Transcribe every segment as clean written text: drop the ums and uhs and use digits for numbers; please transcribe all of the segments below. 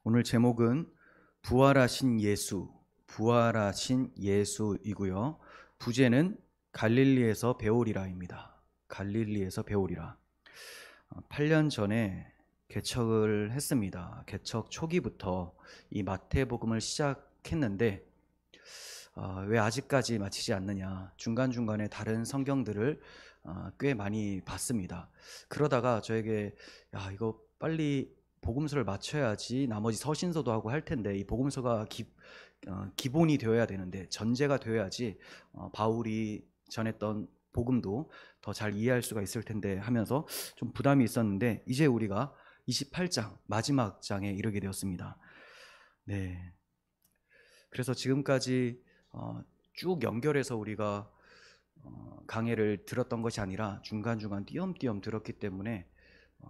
오늘 제목은 부활하신 예수, 부활하신 예수이고요. 부제는 갈릴리에서 배우리라입니다. 갈릴리에서 배우리라. 8년 전에 개척을 했습니다. 개척 초기부터 이 마태복음을 시작했는데 왜 아직까지 마치지 않느냐, 중간중간에 다른 성경들을 꽤 많이 봤습니다. 그러다가 저에게 이거 빨리 복음서를 마쳐야지 나머지 서신서도 하고 할 텐데, 이 복음서가 기본이 되어야 되는데, 전제가 되어야지 바울이 전했던 복음도 더 잘 이해할 수가 있을 텐데 하면서 좀 부담이 있었는데, 이제 우리가 28장 마지막 장에 이르게 되었습니다. 네. 그래서 지금까지 쭉 연결해서 우리가 강해를 들었던 것이 아니라 중간중간 띄엄띄엄 들었기 때문에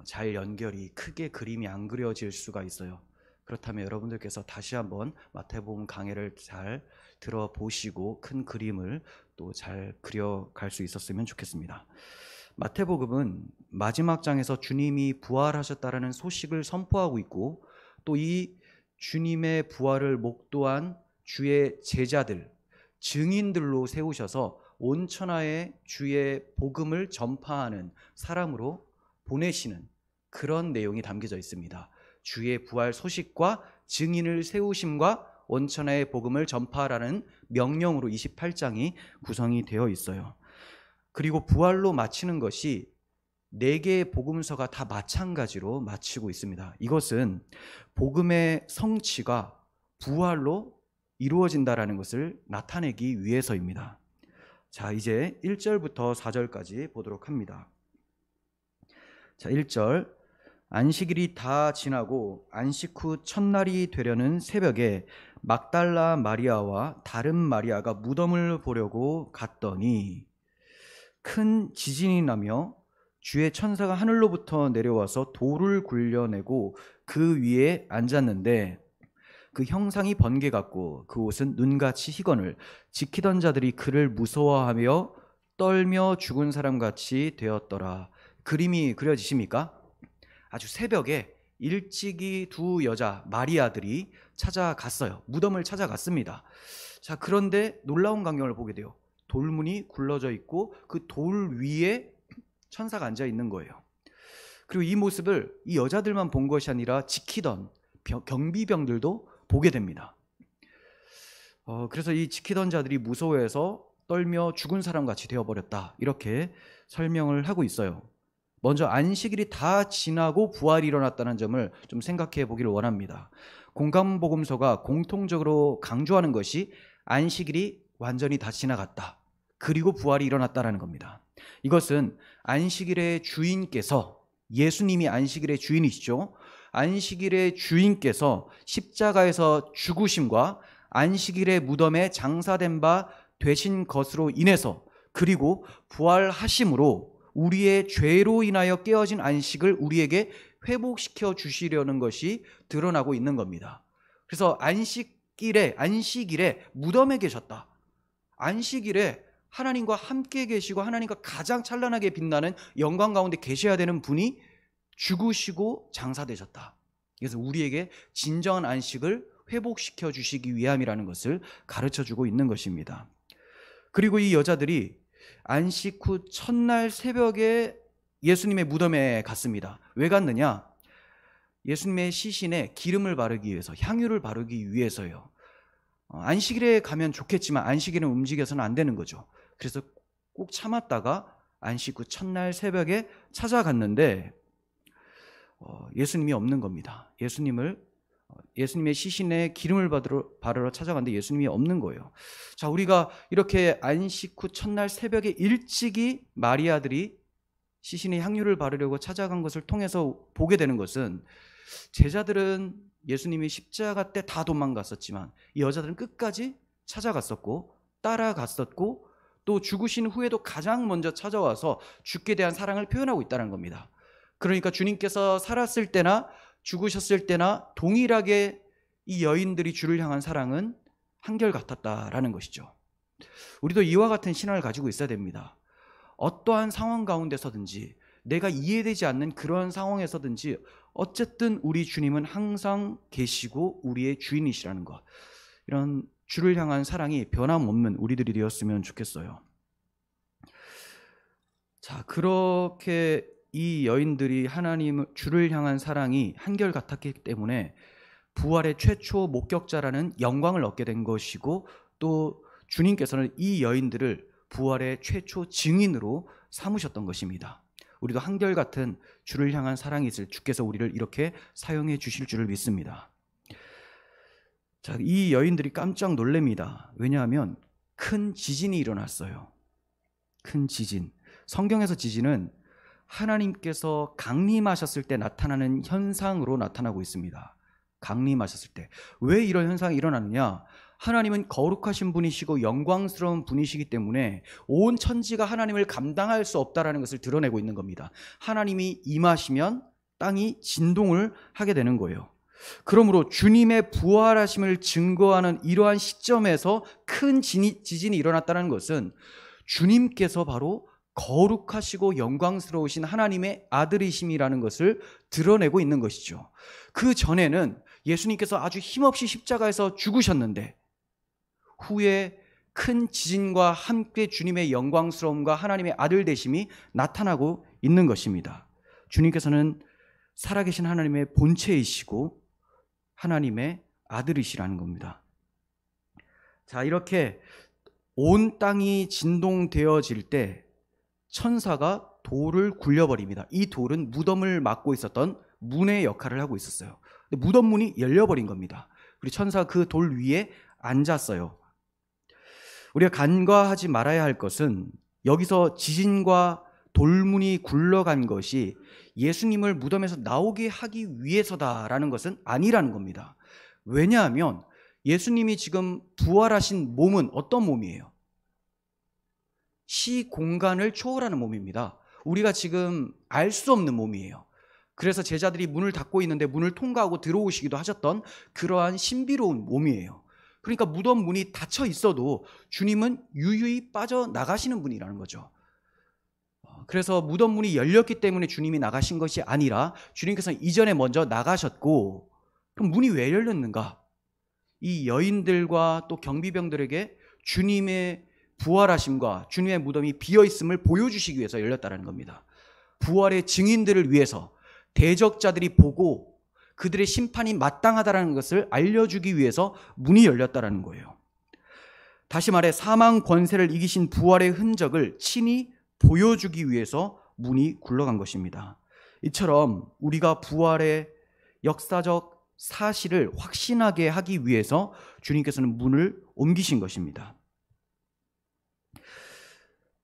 잘 연결이, 크게 그림이 안 그려질 수가 있어요. 그렇다면 여러분들께서 다시 한번 마태복음 강해를 잘 들어보시고 큰 그림을 또 잘 그려갈 수 있었으면 좋겠습니다. 마태복음은 마지막 장에서 주님이 부활하셨다라는 소식을 선포하고 있고, 또 이 주님의 부활을 목도한 주의 제자들, 증인들로 세우셔서 온 천하에 주의 복음을 전파하는 사람으로 보내시는 그런 내용이 담겨져 있습니다. 주의 부활 소식과 증인을 세우심과 온 천하의 복음을 전파하라는 명령으로 28장이 구성이 되어 있어요. 그리고 부활로 마치는 것이 4개의 복음서가 다 마찬가지로 마치고 있습니다. 이것은 복음의 성취가 부활로 이루어진다라는 것을 나타내기 위해서입니다. 자, 이제 1절부터 4절까지 보도록 합니다. 자, 1절. 안식일이 다 지나고 안식 후 첫날이 되려는 새벽에 막달라 마리아와 다른 마리아가 무덤을 보려고 갔더니 큰 지진이 나며 주의 천사가 하늘로부터 내려와서 돌을 굴려내고 그 위에 앉았는데, 그 형상이 번개 같고 그 옷은 눈같이 희건을 지키던 자들이 그를 무서워하며 떨며 죽은 사람같이 되었더라. 그림이 그려지십니까? 아주 새벽에 일찍이 두 여자 마리아들이 찾아갔어요. 무덤을 찾아갔습니다. 자, 그런데 놀라운 광경을 보게 돼요. 돌문이 굴러져 있고 그 돌 위에 천사가 앉아 있는 거예요. 그리고 이 모습을 이 여자들만 본 것이 아니라 지키던 경비병들도 보게 됩니다. 그래서 이 지키던 자들이 무서워해서 떨며 죽은 사람같이 되어버렸다, 이렇게 설명을 하고 있어요. 먼저 안식일이 다 지나고 부활이 일어났다는 점을 좀 생각해 보기를 원합니다. 공감복음서가 공통적으로 강조하는 것이 안식일이 완전히 다 지나갔다, 그리고 부활이 일어났다는 겁니다. 이것은 안식일의 주인께서, 예수님이 안식일의 주인이시죠. 안식일의 주인께서 십자가에서 죽으심과 안식일의 무덤에 장사된 바 되신 것으로 인해서, 그리고 부활하심으로 우리의 죄로 인하여 깨어진 안식을 우리에게 회복시켜 주시려는 것이 드러나고 있는 겁니다. 그래서 안식일에 무덤에 계셨다, 안식일에 하나님과 함께 계시고 하나님과 가장 찬란하게 빛나는 영광 가운데 계셔야 되는 분이 죽으시고 장사되셨다. 그래서 우리에게 진정한 안식을 회복시켜 주시기 위함이라는 것을 가르쳐주고 있는 것입니다. 그리고 이 여자들이 안식 후 첫날 새벽에 예수님의 무덤에 갔습니다. 왜 갔느냐? 예수님의 시신에 기름을 바르기 위해서, 향유를 바르기 위해서요. 안식일에 가면 좋겠지만 안식일은 움직여서는 안 되는 거죠. 그래서 꼭 참았다가 안식 후 첫날 새벽에 찾아갔는데 예수님이 없는 겁니다. 예수님의 시신에 기름을 바르러 찾아갔는데 예수님이 없는 거예요. 자, 우리가 이렇게 안식 후 첫날 새벽에 일찍이 마리아들이 시신에 향유를 바르려고 찾아간 것을 통해서 보게 되는 것은, 제자들은 예수님이 십자가 때 다 도망갔었지만 이 여자들은 끝까지 찾아갔었고 따라갔었고, 또 죽으신 후에도 가장 먼저 찾아와서 주께 대한 사랑을 표현하고 있다는 겁니다. 그러니까 주님께서 살았을 때나 죽으셨을 때나 동일하게 이 여인들이 주를 향한 사랑은 한결같았다라는 것이죠. 우리도 이와 같은 신앙을 가지고 있어야 됩니다. 어떠한 상황 가운데서든지, 내가 이해되지 않는 그런 상황에서든지 어쨌든 우리 주님은 항상 계시고 우리의 주인이시라는 것, 이런 주를 향한 사랑이 변함없는 우리들이 되었으면 좋겠어요. 자, 그렇게 이 여인들이 하나님 주를 향한 사랑이 한결같았기 때문에 부활의 최초 목격자라는 영광을 얻게 된 것이고, 또 주님께서는 이 여인들을 부활의 최초 증인으로 삼으셨던 것입니다. 우리도 한결같은 주를 향한 사랑이 있을 주께서 우리를 이렇게 사용해 주실 줄을 믿습니다. 자, 이 여인들이 깜짝 놀랍니다. 왜냐하면 큰 지진이 일어났어요. 큰 지진. 성경에서 지진은 하나님께서 강림하셨을 때 나타나는 현상으로 나타나고 있습니다. 강림하셨을 때. 왜 이런 현상이 일어나느냐? 하나님은 거룩하신 분이시고 영광스러운 분이시기 때문에 온 천지가 하나님을 감당할 수 없다라는 것을 드러내고 있는 겁니다. 하나님이 임하시면 땅이 진동을 하게 되는 거예요. 그러므로 주님의 부활하심을 증거하는 이러한 시점에서 큰 지진이 일어났다는 것은 주님께서 바로 거룩하시고 영광스러우신 하나님의 아들이심이라는 것을 드러내고 있는 것이죠. 그 전에는 예수님께서 아주 힘없이 십자가에서 죽으셨는데 후에 큰 지진과 함께 주님의 영광스러움과 하나님의 아들 되심이 나타나고 있는 것입니다. 주님께서는 살아계신 하나님의 본체이시고 하나님의 아들이시라는 겁니다. 자, 이렇게 온 땅이 진동되어질 때 천사가 돌을 굴려버립니다. 이 돌은 무덤을 막고 있었던 문의 역할을 하고 있었어요. 근데 무덤 문이 열려버린 겁니다. 그리고 천사가 그 돌 위에 앉았어요. 우리가 간과하지 말아야 할 것은 여기서 지진과 돌문이 굴러간 것이 예수님을 무덤에서 나오게 하기 위해서다라는 것은 아니라는 겁니다. 왜냐하면 예수님이 지금 부활하신 몸은 어떤 몸이에요? 시 공간을 초월하는 몸입니다. 우리가 지금 알 수 없는 몸이에요. 그래서 제자들이 문을 닫고 있는데 문을 통과하고 들어오시기도 하셨던 그러한 신비로운 몸이에요. 그러니까 무덤 문이 닫혀 있어도 주님은 유유히 빠져나가시는 분이라는 거죠. 그래서 무덤 문이 열렸기 때문에 주님이 나가신 것이 아니라 주님께서 이전에 먼저 나가셨고, 그럼 문이 왜 열렸는가? 이 여인들과 또 경비병들에게 주님의 부활하심과 주님의 무덤이 비어있음을 보여주시기 위해서 열렸다는 겁니다. 부활의 증인들을 위해서 대적자들이 보고 그들의 심판이 마땅하다는 것을 알려주기 위해서 문이 열렸다는 거예요. 다시 말해 사망 권세를 이기신 부활의 흔적을 친히 보여주기 위해서 문이 굴러간 것입니다. 이처럼 우리가 부활의 역사적 사실을 확신하게 하기 위해서 주님께서는 문을 옮기신 것입니다.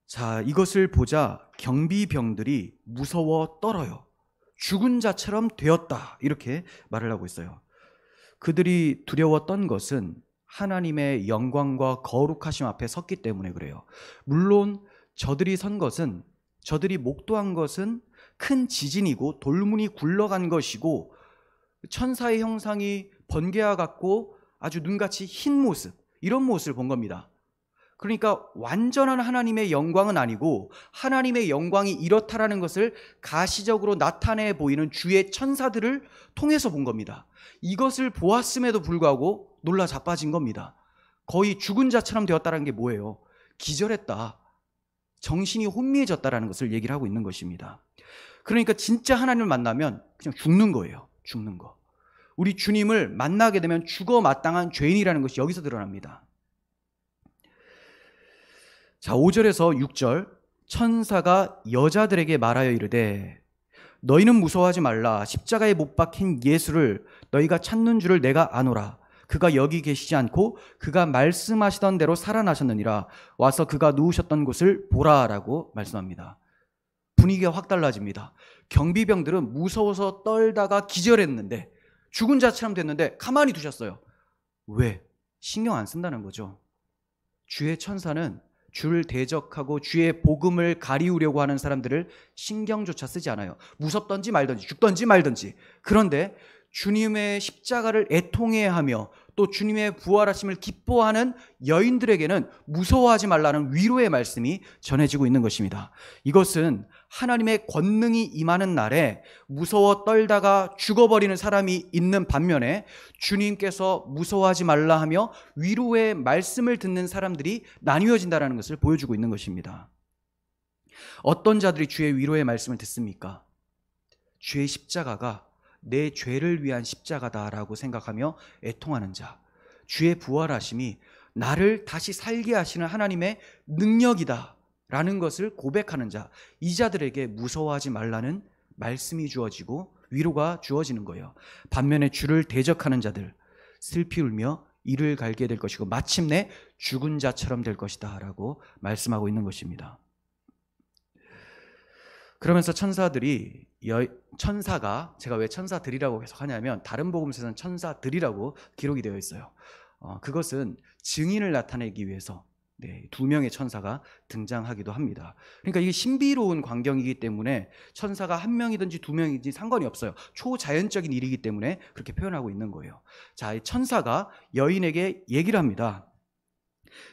자, 이것을 보자 경비병들이 무서워 떨어요. 죽은 자처럼 되었다, 이렇게 말을 하고 있어요. 그들이 두려워 떤 것은 하나님의 영광과 거룩하심 앞에 섰기 때문에 그래요. 물론 저들이 선 것은, 저들이 목도한 것은 큰 지진이고 돌문이 굴러간 것이고 천사의 형상이 번개와 같고 아주 눈같이 흰 모습, 이런 모습을 본 겁니다. 그러니까 완전한 하나님의 영광은 아니고 하나님의 영광이 이렇다라는 것을 가시적으로 나타내 보이는 주의 천사들을 통해서 본 겁니다. 이것을 보았음에도 불구하고 놀라 자빠진 겁니다. 거의 죽은 자처럼 되었다는 게 뭐예요? 기절했다, 정신이 혼미해졌다라는 것을 얘기를 하고 있는 것입니다. 그러니까 진짜 하나님을 만나면 그냥 죽는 거예요. 죽는 거. 우리 주님을 만나게 되면 죽어 마땅한 죄인이라는 것이 여기서 드러납니다. 자, 5절에서 6절, 천사가 여자들에게 말하여 이르되 너희는 무서워하지 말라. 십자가에 못 박힌 예수를 너희가 찾는 줄을 내가 아노라. 그가 여기 계시지 않고 그가 말씀하시던 대로 살아나셨느니라. 와서 그가 누우셨던 곳을 보라라고 말씀합니다. 분위기가 확 달라집니다. 경비병들은 무서워서 떨다가 기절했는데, 죽은 자처럼 됐는데 가만히 두셨어요. 왜? 신경 안 쓴다는 거죠. 주의 천사는 주를 대적하고 주의 복음을 가리우려고 하는 사람들을 신경조차 쓰지 않아요. 무섭던지 말던지 죽던지 말던지. 그런데 주님의 십자가를 애통해하며 또 주님의 부활하심을 기뻐하는 여인들에게는 무서워하지 말라는 위로의 말씀이 전해지고 있는 것입니다. 이것은 하나님의 권능이 임하는 날에 무서워 떨다가 죽어버리는 사람이 있는 반면에 주님께서 무서워하지 말라 하며 위로의 말씀을 듣는 사람들이 나뉘어진다는 것을 보여주고 있는 것입니다. 어떤 자들이 주의 위로의 말씀을 듣습니까? 주의 십자가가 내 죄를 위한 십자가다라고 생각하며 애통하는 자, 주의 부활하심이 나를 다시 살게 하시는 하나님의 능력이다 라는 것을 고백하는 자, 이 자들에게 무서워하지 말라는 말씀이 주어지고 위로가 주어지는 거예요. 반면에 주를 대적하는 자들, 슬피 울며 이를 갈게 될 것이고 마침내 죽은 자처럼 될 것이다 라고 말씀하고 있는 것입니다. 그러면서 천사가, 제가 왜 천사들이라고 해석하냐면 다른 복음서에서는 천사들이라고 기록이 되어 있어요. 그것은 증인을 나타내기 위해서 두 명의 천사가 등장하기도 합니다. 그러니까 이게 신비로운 광경이기 때문에 천사가 한 명이든지 두 명이든지 상관이 없어요. 초자연적인 일이기 때문에 그렇게 표현하고 있는 거예요. 자, 이 천사가 여인에게 얘기를 합니다.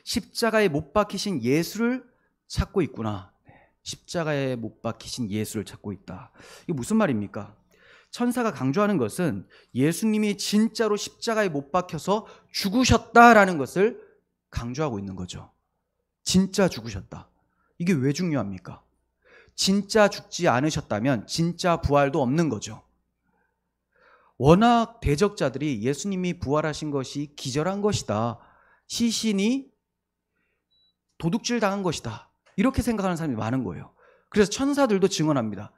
십자가에 못 박히신 예수를 찾고 있구나. 십자가에 못 박히신 예수를 찾고 있다. 이게 무슨 말입니까? 천사가 강조하는 것은 예수님이 진짜로 십자가에 못 박혀서 죽으셨다라는 것을 강조하고 있는 거죠. 진짜 죽으셨다. 이게 왜 중요합니까? 진짜 죽지 않으셨다면 진짜 부활도 없는 거죠. 워낙 대적자들이 예수님이 부활하신 것이 기절한 것이다, 시신이 도둑질 당한 것이다, 이렇게 생각하는 사람이 많은 거예요. 그래서 천사들도 증언합니다.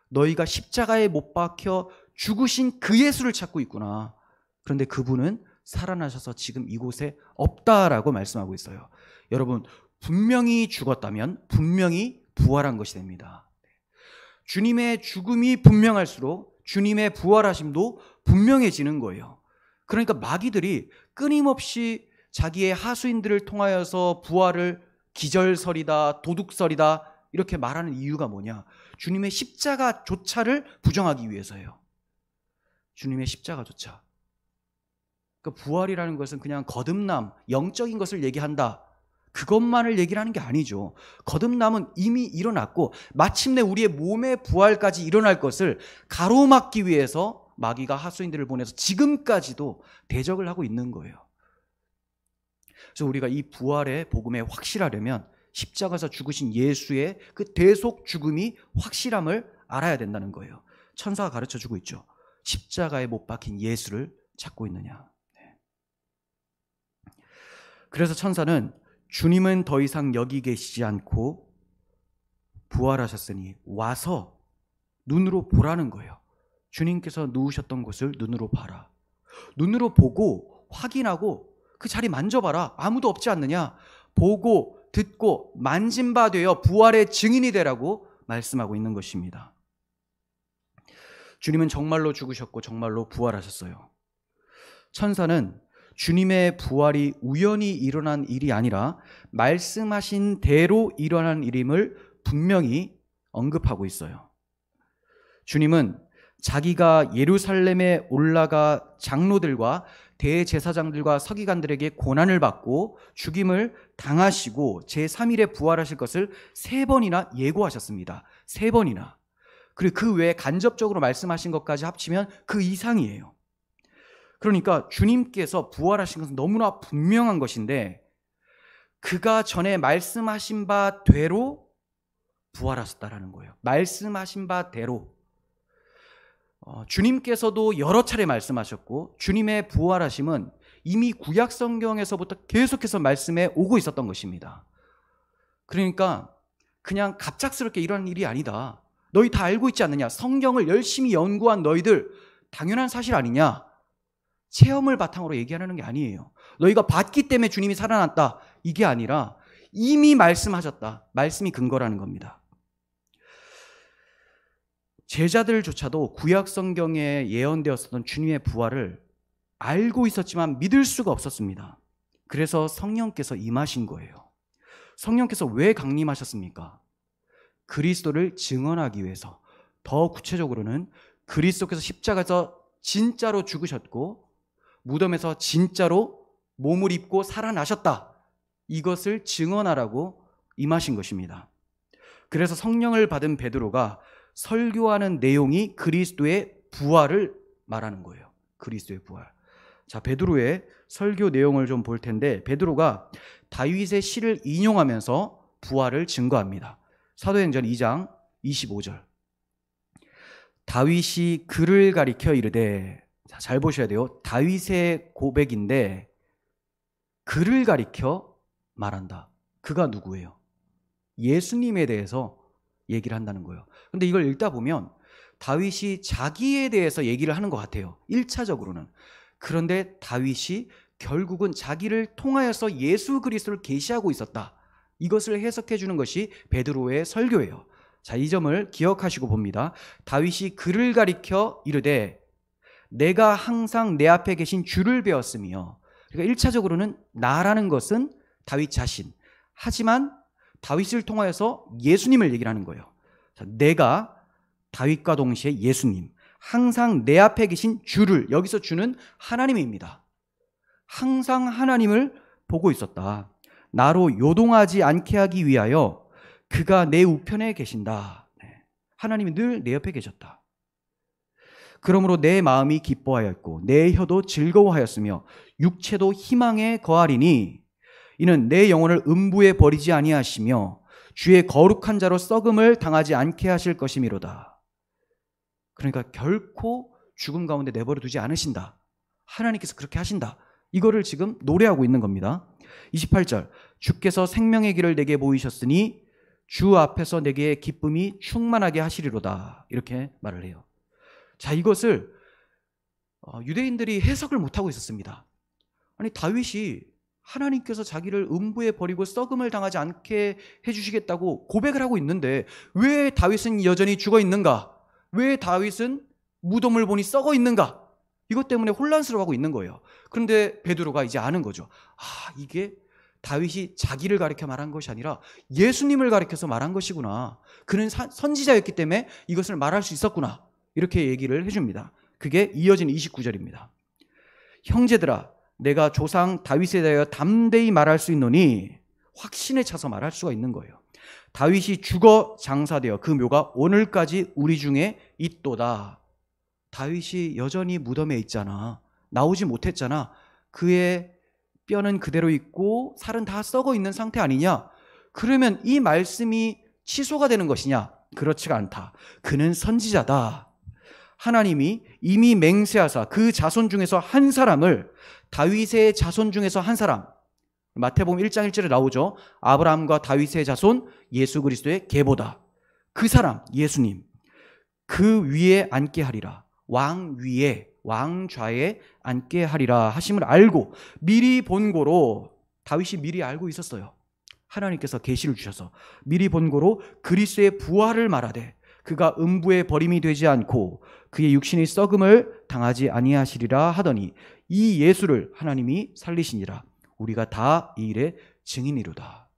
너희가 십자가에 못 박혀 죽으신 그 예수를 찾고 있구나. 그런데 그분은 살아나셔서 지금 이곳에 없다라고 말씀하고 있어요. 여러분, 분명히 죽었다면 분명히 부활한 것이 됩니다. 주님의 죽음이 분명할수록 주님의 부활하심도 분명해지는 거예요. 그러니까 마귀들이 끊임없이 자기의 하수인들을 통하여서 부활을 기절설이다, 도둑설이다 이렇게 말하는 이유가 뭐냐? 주님의 십자가조차를 부정하기 위해서예요. 주님의 십자가조차. 그러니까 부활이라는 것은 그냥 거듭남, 영적인 것을 얘기한다, 그것만을 얘기를 하는 게 아니죠. 거듭남은 이미 일어났고 마침내 우리의 몸의 부활까지 일어날 것을 가로막기 위해서 마귀가 하수인들을 보내서 지금까지도 대적을 하고 있는 거예요. 그래서 우리가 이 부활의 복음에 확실하려면 십자가에서 죽으신 예수의 그 대속 죽음이 확실함을 알아야 된다는 거예요. 천사가 가르쳐주고 있죠. 십자가에 못 박힌 예수를 찾고 있느냐. 그래서 천사는 주님은 더 이상 여기 계시지 않고 부활하셨으니 와서 눈으로 보라는 거예요. 주님께서 누우셨던 곳을 눈으로 봐라. 눈으로 보고 확인하고 그 자리 만져봐라. 아무도 없지 않느냐. 보고 듣고 만진 바 되어 부활의 증인이 되라고 말씀하고 있는 것입니다. 주님은 정말로 죽으셨고 정말로 부활하셨어요. 천사는 주님의 부활이 우연히 일어난 일이 아니라 말씀하신 대로 일어난 일임을 분명히 언급하고 있어요. 주님은 자기가 예루살렘에 올라가 장로들과 대제사장들과 서기관들에게 고난을 받고 죽임을 당하시고 제3일에 부활하실 것을 3번이나 예고하셨습니다. 3번이나. 그리고 그 외에 간접적으로 말씀하신 것까지 합치면 그 이상이에요. 그러니까 주님께서 부활하신 것은 너무나 분명한 것인데 그가 전에 말씀하신 바대로 부활하셨다라는 거예요. 말씀하신 바대로. 주님께서도 여러 차례 말씀하셨고 주님의 부활하심은 이미 구약 성경에서부터 계속해서 말씀해 오고 있었던 것입니다. 그러니까 그냥 갑작스럽게 일어난 일이 아니다. 너희 다 알고 있지 않느냐? 성경을 열심히 연구한 너희들 당연한 사실 아니냐? 체험을 바탕으로 얘기하는 게 아니에요. 너희가 봤기 때문에 주님이 살아났다, 이게 아니라 이미 말씀하셨다. 말씀이 근거라는 겁니다. 제자들조차도 구약 성경에 예언되었었던 주님의 부활을 알고 있었지만 믿을 수가 없었습니다. 그래서 성령께서 임하신 거예요. 성령께서 왜 강림하셨습니까? 그리스도를 증언하기 위해서. 더 구체적으로는 그리스도께서 십자가에서 진짜로 죽으셨고 무덤에서 진짜로 몸을 입고 살아나셨다. 이것을 증언하라고 임하신 것입니다. 그래서 성령을 받은 베드로가 설교하는 내용이 그리스도의 부활을 말하는 거예요. 그리스도의 부활. 자, 베드로의 설교 내용을 좀 볼 텐데, 베드로가 다윗의 시를 인용하면서 부활을 증거합니다. 사도행전 2장 25절. 다윗이 그를 가리켜 이르되, 자, 잘 보셔야 돼요. 다윗의 고백인데 그를 가리켜 말한다. 그가 누구예요? 예수님에 대해서 얘기를 한다는 거예요. 근데 이걸 읽다 보면 다윗이 자기에 대해서 얘기를 하는 것 같아요. 1차적으로는. 그런데 다윗이 결국은 자기를 통하여서 예수 그리스도를 계시하고 있었다. 이것을 해석해 주는 것이 베드로의 설교예요. 자, 이 점을 기억하시고 봅니다. 다윗이 그를 가리켜 이르되 내가 항상 내 앞에 계신 주를 배웠으며, 그러니까 1차적으로는 나라는 것은 다윗 자신, 하지만 다윗을 통하여서 예수님을 얘기를 하는 거예요. 자, 내가 다윗과 동시에 예수님, 항상 내 앞에 계신 주를, 여기서 주는 하나님입니다. 항상 하나님을 보고 있었다. 나로 요동하지 않게 하기 위하여 그가 내 우편에 계신다. 하나님이 늘 내 옆에 계셨다. 그러므로 내 마음이 기뻐하였고 내 혀도 즐거워하였으며 육체도 희망에 거하리니 이는 내 영혼을 음부에 버리지 아니하시며 주의 거룩한 자로 썩음을 당하지 않게 하실 것이미로다. 그러니까 결코 죽음 가운데 내버려 두지 않으신다. 하나님께서 그렇게 하신다. 이거를 지금 노래하고 있는 겁니다. 28절. 주께서 생명의 길을 내게 보이셨으니 주 앞에서 내게 기쁨이 충만하게 하시리로다. 이렇게 말을 해요. 자, 이것을 유대인들이 해석을 못하고 있었습니다. 아니, 다윗이 하나님께서 자기를 음부에 버리고 썩음을 당하지 않게 해주시겠다고 고백을 하고 있는데 왜 다윗은 여전히 죽어 있는가? 왜 다윗은 무덤을 보니 썩어 있는가? 이것 때문에 혼란스러워하고 있는 거예요. 그런데 베드로가 이제 아는 거죠. 아, 이게 다윗이 자기를 가리켜 말한 것이 아니라 예수님을 가리켜서 말한 것이구나. 그는 선지자였기 때문에 이것을 말할 수 있었구나. 이렇게 얘기를 해줍니다. 그게 이어진 29절입니다. 형제들아, 내가 조상 다윗에 대하여 담대히 말할 수 있노니, 확신에 차서 말할 수가 있는 거예요. 다윗이 죽어 장사되어 그 묘가 오늘까지 우리 중에 있도다. 다윗이 여전히 무덤에 있잖아. 나오지 못했잖아. 그의 뼈는 그대로 있고 살은 다 썩어 있는 상태 아니냐? 그러면 이 말씀이 취소가 되는 것이냐? 그렇지가 않다. 그는 선지자다. 하나님이 이미 맹세하사 그 자손 중에서 한 사람을, 다윗의 자손 중에서 한 사람, 마태복음 1장 1절에 나오죠. 아브라함과 다윗의 자손 예수 그리스도의 계보다. 그 사람 예수님, 그 위에 앉게 하리라. 왕 위에, 왕좌에 앉게 하리라 하심을 알고 미리 본고로, 다윗이 미리 알고 있었어요. 하나님께서 계시를 주셔서 미리 본고로 그리스도의 부활을 말하되 그가 음부에 버림이 되지 않고 그의 육신이 썩음을 당하지 아니하시리라 하더니 이 예수를 하나님이 살리시니라. 우리가 다 이 일의 증인이로다.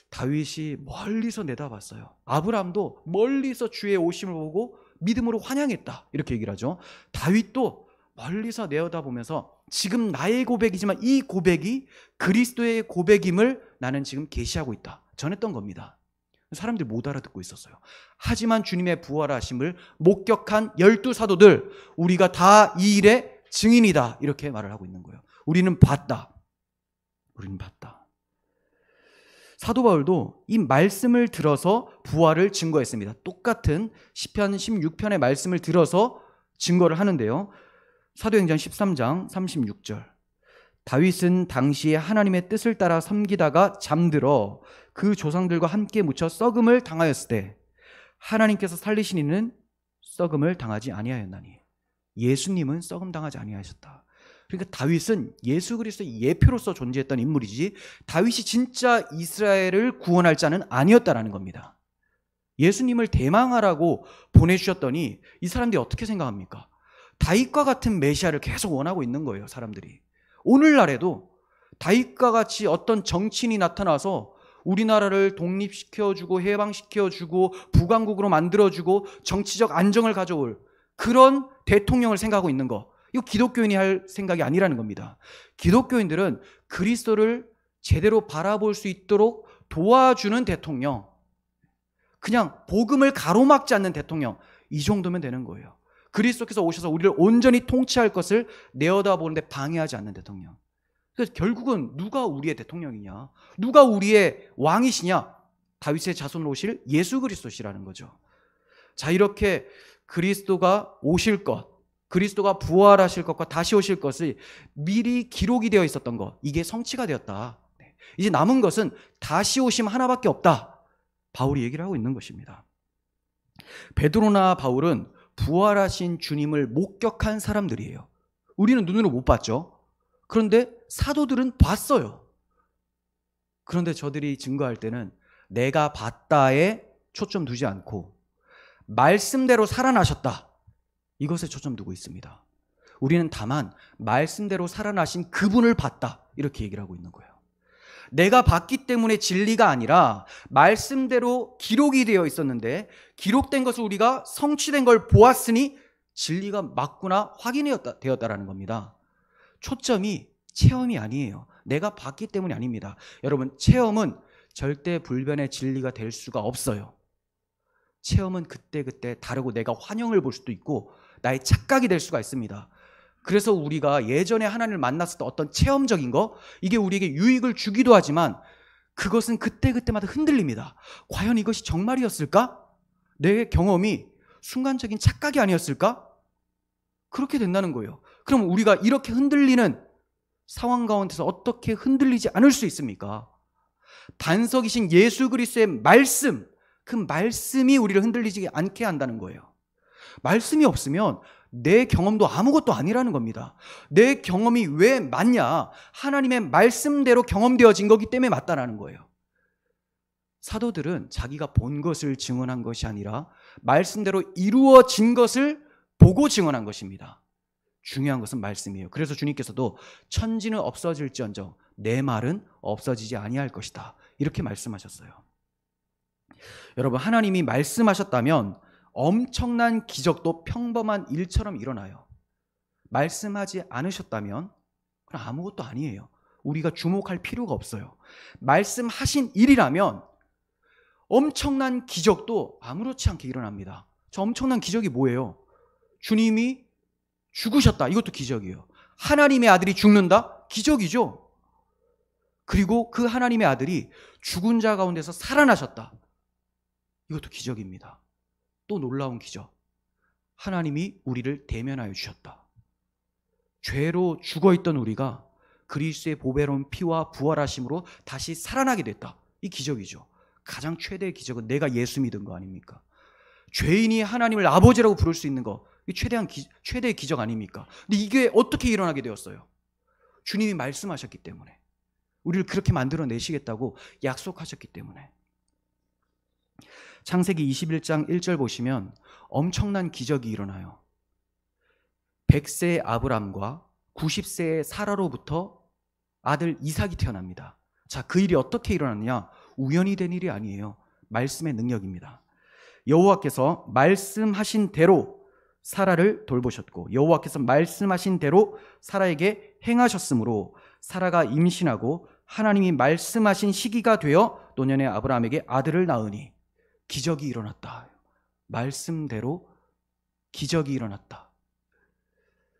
다윗이 멀리서 내다봤어요. 아브라함도 멀리서 주의 오심을 보고 믿음으로 환영했다. 이렇게 얘기를 하죠. 다윗도 멀리서 내다보면서 지금 나의 고백이지만 이 고백이 그리스도의 고백임을 나는 지금 계시하고 있다. 전했던 겁니다. 사람들이 못 알아듣고 있었어요. 하지만 주님의 부활하심을 목격한 12사도들, 우리가 다 이 일의 증인이다. 이렇게 말을 하고 있는 거예요. 우리는 봤다. 우리는 봤다. 사도 바울도 이 말씀을 들어서 부활을 증거했습니다. 똑같은 시편 16편의 말씀을 들어서 증거를 하는데요. 사도행전 13장 36절. 다윗은 당시에 하나님의 뜻을 따라 섬기다가 잠들어 그 조상들과 함께 묻혀 썩음을 당하였을 때 하나님께서 살리신 이는 썩음을 당하지 아니하였나니. 예수님은 썩음 당하지 아니하셨다. 그러니까 다윗은 예수 그리스도의 예표로서 존재했던 인물이지 다윗이 진짜 이스라엘을 구원할 자는 아니었다라는 겁니다. 예수님을 대망하라고 보내주셨더니 이 사람들이 어떻게 생각합니까? 다윗과 같은 메시아를 계속 원하고 있는 거예요, 사람들이. 오늘날에도 다윗과 같이 어떤 정치인이 나타나서 우리나라를 독립시켜주고 해방시켜주고 부강국으로 만들어주고 정치적 안정을 가져올 그런 대통령을 생각하고 있는 거, 이거 기독교인이 할 생각이 아니라는 겁니다. 기독교인들은 그리스도를 제대로 바라볼 수 있도록 도와주는 대통령, 그냥 복음을 가로막지 않는 대통령, 이 정도면 되는 거예요. 그리스도께서 오셔서 우리를 온전히 통치할 것을 내어다보는데 방해하지 않는 대통령. 그래서 결국은 누가 우리의 대통령이냐, 누가 우리의 왕이시냐? 다윗의 자손으로 오실 예수 그리스도시라는 거죠. 자, 이렇게 그리스도가 오실 것, 그리스도가 부활하실 것과 다시 오실 것을 미리 기록이 되어 있었던 것, 이게 성취가 되었다. 이제 남은 것은 다시 오심 하나밖에 없다. 바울이 얘기를 하고 있는 것입니다. 베드로나 바울은 부활하신 주님을 목격한 사람들이에요. 우리는 눈으로 못 봤죠. 그런데 사도들은 봤어요. 그런데 저들이 증거할 때는 내가 봤다에 초점 두지 않고 말씀대로 살아나셨다, 이것에 초점 두고 있습니다. 우리는 다만 말씀대로 살아나신 그분을 봤다, 이렇게 얘기를 하고 있는 거예요. 내가 봤기 때문에 진리가 아니라 말씀대로 기록이 되어 있었는데, 기록된 것을 우리가 성취된 걸 보았으니 진리가 맞구나 확인되었다라는 겁니다. 초점이 체험이 아니에요. 내가 봤기 때문이 아닙니다. 여러분, 체험은 절대 불변의 진리가 될 수가 없어요. 체험은 그때그때 다르고 내가 환영을 볼 수도 있고 나의 착각이 될 수가 있습니다. 그래서 우리가 예전에 하나님을 만났을 때 어떤 체험적인 거, 이게 우리에게 유익을 주기도 하지만 그것은 그때그때마다 흔들립니다. 과연 이것이 정말이었을까? 내 경험이 순간적인 착각이 아니었을까? 그렇게 된다는 거예요. 그럼 우리가 이렇게 흔들리는 상황 가운데서 어떻게 흔들리지 않을 수 있습니까? 반석이신 예수 그리스도의 말씀, 그 말씀이 우리를 흔들리지 않게 한다는 거예요. 말씀이 없으면 내 경험도 아무것도 아니라는 겁니다. 내 경험이 왜 맞냐? 하나님의 말씀대로 경험되어진 거기 때문에 맞다라는 거예요. 사도들은 자기가 본 것을 증언한 것이 아니라 말씀대로 이루어진 것을 보고 증언한 것입니다. 중요한 것은 말씀이에요. 그래서 주님께서도 천지는 없어질지언정 내 말은 없어지지 아니할 것이다, 이렇게 말씀하셨어요. 여러분, 하나님이 말씀하셨다면 엄청난 기적도 평범한 일처럼 일어나요. 말씀하지 않으셨다면 그럼 아무것도 아니에요. 우리가 주목할 필요가 없어요. 말씀하신 일이라면 엄청난 기적도 아무렇지 않게 일어납니다. 저 엄청난 기적이 뭐예요? 주님이 죽으셨다, 이것도 기적이에요. 하나님의 아들이 죽는다? 기적이죠. 그리고 그 하나님의 아들이 죽은 자 가운데서 살아나셨다, 이것도 기적입니다. 또 놀라운 기적, 하나님이 우리를 대면하여 주셨다. 죄로 죽어있던 우리가 그리스도의 보배로운 피와 부활하심으로 다시 살아나게 됐다, 이 기적이죠. 가장 최대의 기적은 내가 예수 믿은 거 아닙니까? 죄인이 하나님을 아버지라고 부를 수 있는 거, 이 최대의 기적 아닙니까? 근데 이게 어떻게 일어나게 되었어요? 주님이 말씀하셨기 때문에, 우리를 그렇게 만들어내시겠다고 약속하셨기 때문에. 창세기 21장 1절 보시면 엄청난 기적이 일어나요. 100세의 아브람과 90세의 사라로부터 아들 이삭이 태어납니다. 자, 그 일이 어떻게 일어났느냐? 우연히 된 일이 아니에요. 말씀의 능력입니다. 여호와께서 말씀하신 대로 사라를 돌보셨고, 여호와께서 말씀하신 대로 사라에게 행하셨으므로 사라가 임신하고 하나님이 말씀하신 시기가 되어 노년의 아브라함에게 아들을 낳으니 기적이 일어났다. 말씀대로 기적이 일어났다.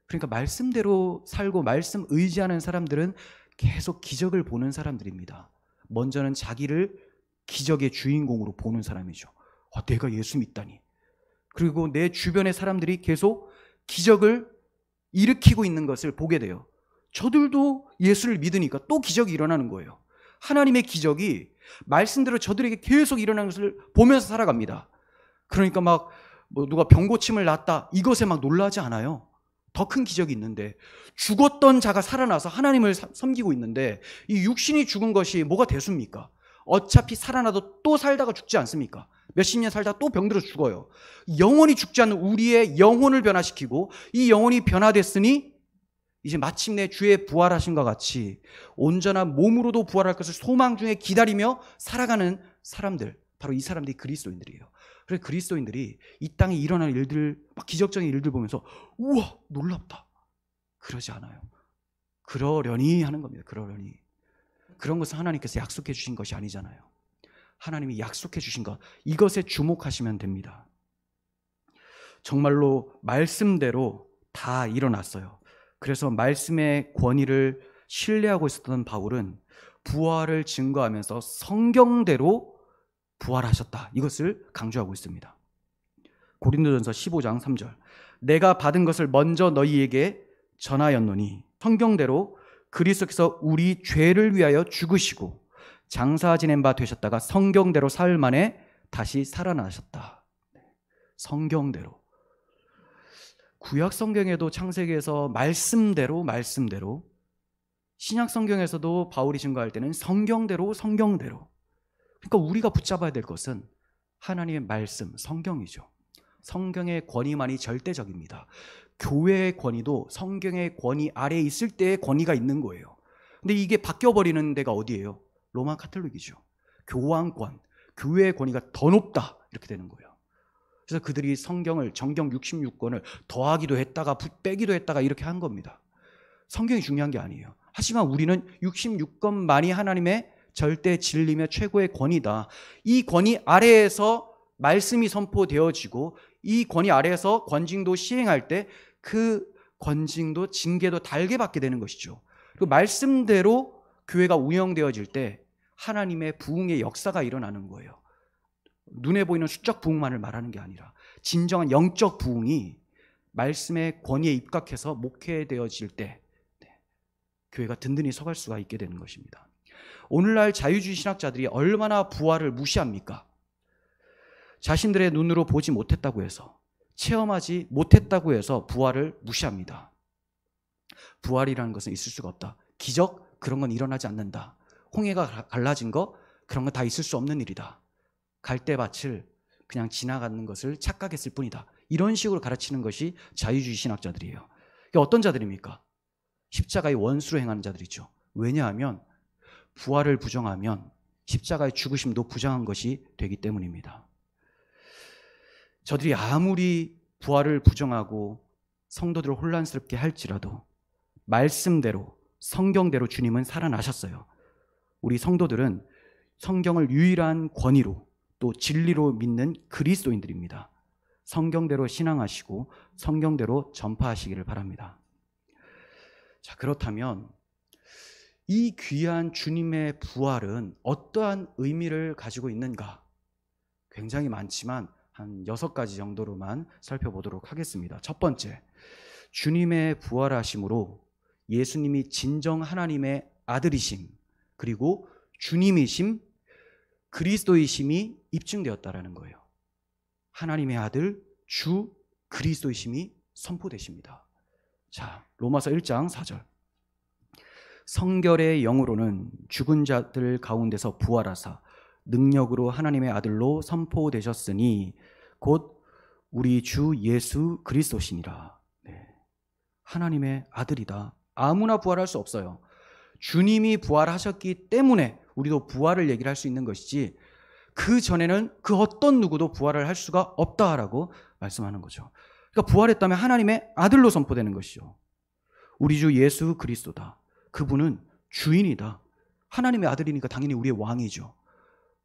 그러니까 말씀대로 살고 말씀 의지하는 사람들은 계속 기적을 보는 사람들입니다. 먼저는 자기를 기적의 주인공으로 보는 사람이죠. 내가 예수 믿다니. 그리고 내 주변의 사람들이 계속 기적을 일으키고 있는 것을 보게 돼요. 저들도 예수를 믿으니까 또 기적이 일어나는 거예요. 하나님의 기적이 말씀대로 저들에게 계속 일어나는 것을 보면서 살아갑니다. 그러니까 막 누가 병고침을 놨다, 이것에 막 놀라지 않아요. 더 큰 기적이 있는데, 죽었던 자가 살아나서 하나님을 섬기고 있는데 이 육신이 죽은 것이 뭐가 대수입니까? 어차피 살아나도 또 살다가 죽지 않습니까? 몇십 년 살다가 또 병들어 죽어요. 영원히 죽지 않는 우리의 영혼을 변화시키고, 이 영혼이 변화됐으니 이제 마침내 주의 부활하심과 같이 온전한 몸으로도 부활할 것을 소망 중에 기다리며 살아가는 사람들, 바로 이 사람들이 그리스도인들이에요. 그래서 그리스도인들이 이 땅에 일어나는 일들, 막 기적적인 일들 보면서 우와 놀랍다, 그러지 않아요. 그러려니 하는 겁니다. 그러려니. 그런 것은 하나님께서 약속해 주신 것이 아니잖아요. 하나님이 약속해 주신 것, 이것에 주목하시면 됩니다. 정말로 말씀대로 다 일어났어요. 그래서 말씀의 권위를 신뢰하고 있었던 바울은 부활을 증거하면서 성경대로 부활하셨다, 이것을 강조하고 있습니다. 고린도전서 15장 3절, 내가 받은 것을 먼저 너희에게 전하였노니 성경대로 그리스도께서 우리 죄를 위하여 죽으시고 장사 지낸 바 되셨다가 성경대로 사흘 만에 다시 살아나셨다. 성경대로. 구약 성경에도 창세기에서 말씀대로, 신약 성경에서도 바울이 증거할 때는 성경대로. 그러니까 우리가 붙잡아야 될 것은 하나님의 말씀, 성경이죠. 성경의 권위만이 절대적입니다. 교회의 권위도 성경의 권위 아래에 있을 때의 권위가 있는 거예요. 근데 이게 바뀌어버리는 데가 어디예요? 로마 카톨릭이죠. 교황권, 교회의 권위가 더 높다, 이렇게 되는 거예요. 그래서 그들이 성경을, 정경 66권을 더하기도 했다가 빼기도 했다가 이렇게 한 겁니다. 성경이 중요한 게 아니에요. 하지만 우리는 66권만이 하나님의 절대 진리며 최고의 권위다. 이 권위 아래에서 말씀이 선포되어지고 이 권위 아래에서 권징도 시행할 때 그 권징도 징계도 달게 받게 되는 것이죠. 그리고 말씀대로 교회가 운영되어질 때 하나님의 부흥의 역사가 일어나는 거예요. 눈에 보이는 수적 부흥만을 말하는 게 아니라 진정한 영적 부흥이 말씀의 권위에 입각해서 목회되어질 때 교회가 든든히 서갈 수가 있게 되는 것입니다. 오늘날 자유주의 신학자들이 얼마나 부활을 무시합니까? 자신들의 눈으로 보지 못했다고 해서, 체험하지 못했다고 해서 부활을 무시합니다. 부활이라는 것은 있을 수가 없다. 기적? 그런 건 일어나지 않는다. 홍해가 갈라진 거? 그런 건 다 있을 수 없는 일이다. 갈대밭을 그냥 지나가는 것을 착각했을 뿐이다. 이런 식으로 가르치는 것이 자유주의 신학자들이에요. 이게 어떤 자들입니까? 십자가의 원수로 행하는 자들이죠. 왜냐하면 부활을 부정하면 십자가의 죽으심도 부정한 것이 되기 때문입니다. 저들이 아무리 부활을 부정하고 성도들을 혼란스럽게 할지라도 말씀대로, 성경대로 주님은 살아나셨어요. 우리 성도들은 성경을 유일한 권위로 또 진리로 믿는 그리스도인들입니다. 성경대로 신앙하시고 성경대로 전파하시기를 바랍니다. 자, 그렇다면 이 귀한 주님의 부활은 어떠한 의미를 가지고 있는가? 굉장히 많지만 한 6가지 정도로만 살펴보도록 하겠습니다. 첫 번째, 주님의 부활하심으로 예수님이 진정 하나님의 아들이심, 그리고 주님이심, 그리스도이심이 입증되었다라는 거예요. 하나님의 아들, 주 그리스도이심이 선포되십니다. 자, 로마서 1장 4절. 성결의 영으로는 죽은 자들 가운데서 부활하사 능력으로 하나님의 아들로 선포되셨으니 곧 우리 주 예수 그리스도시니라. 네. 하나님의 아들이다. 아무나 부활할 수 없어요. 주님이 부활하셨기 때문에 우리도 부활을 얘기를 할 수 있는 것이지, 그 전에는 그 어떤 누구도 부활을 할 수가 없다라고 말씀하는 거죠. 그러니까 부활했다면 하나님의 아들로 선포되는 것이죠. 우리 주 예수 그리스도다. 그분은 주인이다. 하나님의 아들이니까 당연히 우리의 왕이죠.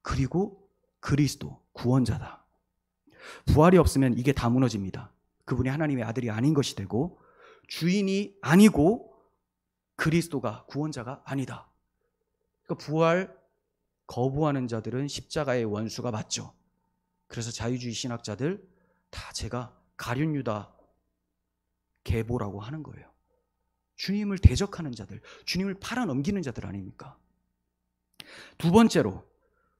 그리고 그리스도, 구원자다. 부활이 없으면 이게 다 무너집니다. 그분이 하나님의 아들이 아닌 것이 되고, 주인이 아니고 그리스도가 구원자가 아니다. 그러니까 부활 거부하는 자들은 십자가의 원수가 맞죠. 그래서 자유주의 신학자들 다 제가 가룟유다 계보라고 하는 거예요. 주님을 대적하는 자들, 주님을 팔아넘기는 자들 아닙니까? 두 번째로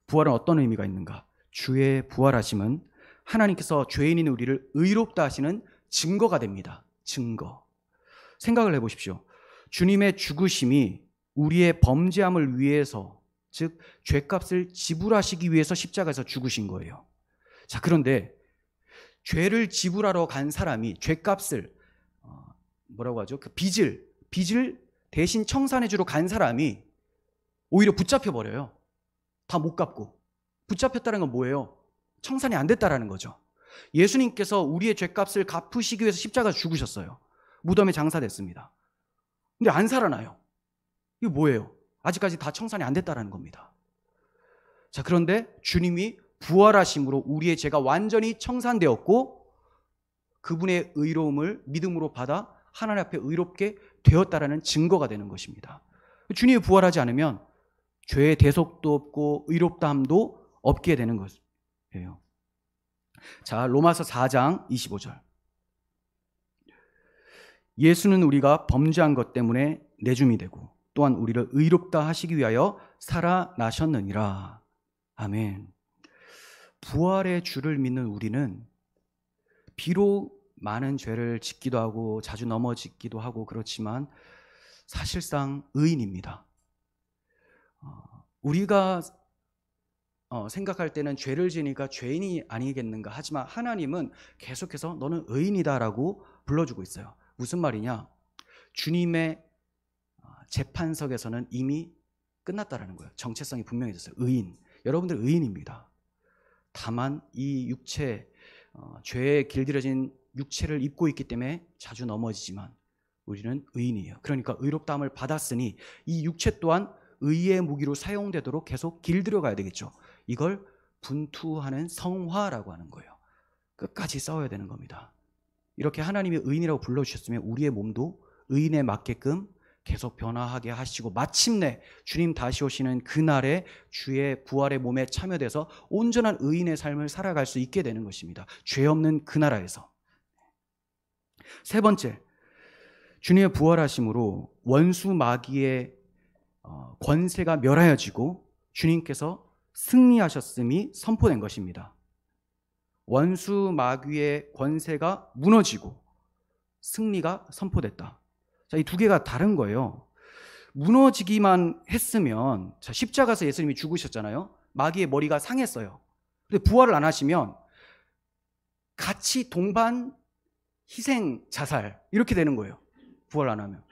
부활은 어떤 의미가 있는가? 주의 부활하심은 하나님께서 죄인인 우리를 의롭다 하시는 증거가 됩니다. 증거. 생각을 해보십시오. 주님의 죽으심이 우리의 범죄함을 위해서, 즉 죄값을 지불하시기 위해서 십자가에서 죽으신 거예요. 자, 그런데 죄를 지불하러 간 사람이 죄값을 뭐라고 하죠? 그 빚을 대신 청산해 주러 간 사람이 오히려 붙잡혀 버려요. 다 못 갚고. 붙잡혔다는 건 뭐예요? 청산이 안 됐다라는 거죠. 예수님께서 우리의 죄값을 갚으시기 위해서 십자가에서 죽으셨어요. 무덤에 장사됐습니다. 근데 안 살아나요. 이게 뭐예요? 아직까지 다 청산이 안 됐다는 겁니다. 자, 그런데 주님이 부활하심으로 우리의 죄가 완전히 청산되었고 그분의 의로움을 믿음으로 받아 하나님 앞에 의롭게 되었다라는 증거가 되는 것입니다. 주님이 부활하지 않으면 죄의 대속도 없고 의롭다함도 없게 되는 것이에요. 자, 로마서 4장 25절. 예수는 우리가 범죄한 것 때문에 내줌이 되고 또한 우리를 의롭다 하시기 위하여 살아나셨느니라. 아멘. 부활의 주를 믿는 우리는 비록 많은 죄를 짓기도 하고 자주 넘어지기도 하고 그렇지만 사실상 의인입니다. 우리가 생각할 때는 죄를 지으니까 죄인이 아니겠는가 하지만 하나님은 계속해서 너는 의인이다라고 불러주고 있어요. 무슨 말이냐? 주님의 재판석에서는 이미 끝났다라는 거예요. 정체성이 분명해졌어요. 의인. 여러분들 의인입니다. 다만 이 육체, 죄에 길들여진 육체를 입고 있기 때문에 자주 넘어지지만 우리는 의인이에요. 그러니까 의롭다함을 받았으니 이 육체 또한 의의 무기로 사용되도록 계속 길들여 가야 되겠죠. 이걸 분투하는 성화라고 하는 거예요. 끝까지 싸워야 되는 겁니다. 이렇게 하나님이 의인이라고 불러주셨으면 우리의 몸도 의인에 맞게끔 계속 변화하게 하시고 마침내 주님 다시 오시는 그날에 주의 부활의 몸에 참여돼서 온전한 의인의 삶을 살아갈 수 있게 되는 것입니다. 죄 없는 그 나라에서. 세 번째, 주님의 부활하심으로 원수 마귀의 권세가 멸하여지고 주님께서 승리하셨음이 선포된 것입니다. 원수 마귀의 권세가 무너지고 승리가 선포됐다. 자, 이 두 개가 다른 거예요. 무너지기만 했으면, 자, 십자가에서 예수님이 죽으셨잖아요. 마귀의 머리가 상했어요. 근데 부활을 안 하시면 같이 동반 희생 자살 이렇게 되는 거예요. 부활 안 하면.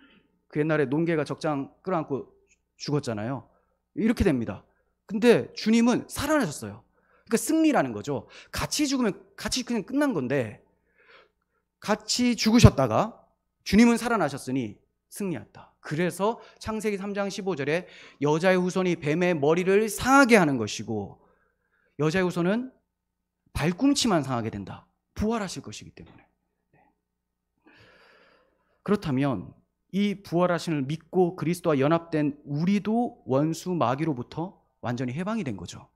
그 옛날에 논개가 적장 끌어안고 죽었잖아요. 이렇게 됩니다. 근데 주님은 살아나셨어요. 그러니까 승리라는 거죠. 같이 죽으면 같이 그냥 끝난 건데 같이 죽으셨다가 주님은 살아나셨으니 승리했다. 그래서 창세기 3장 15절에 여자의 후손이 뱀의 머리를 상하게 하는 것이고 여자의 후손은 발꿈치만 상하게 된다. 부활하실 것이기 때문에. 그렇다면 이 부활하심을 믿고 그리스도와 연합된 우리도 원수 마귀로부터 완전히 해방이 된 거죠.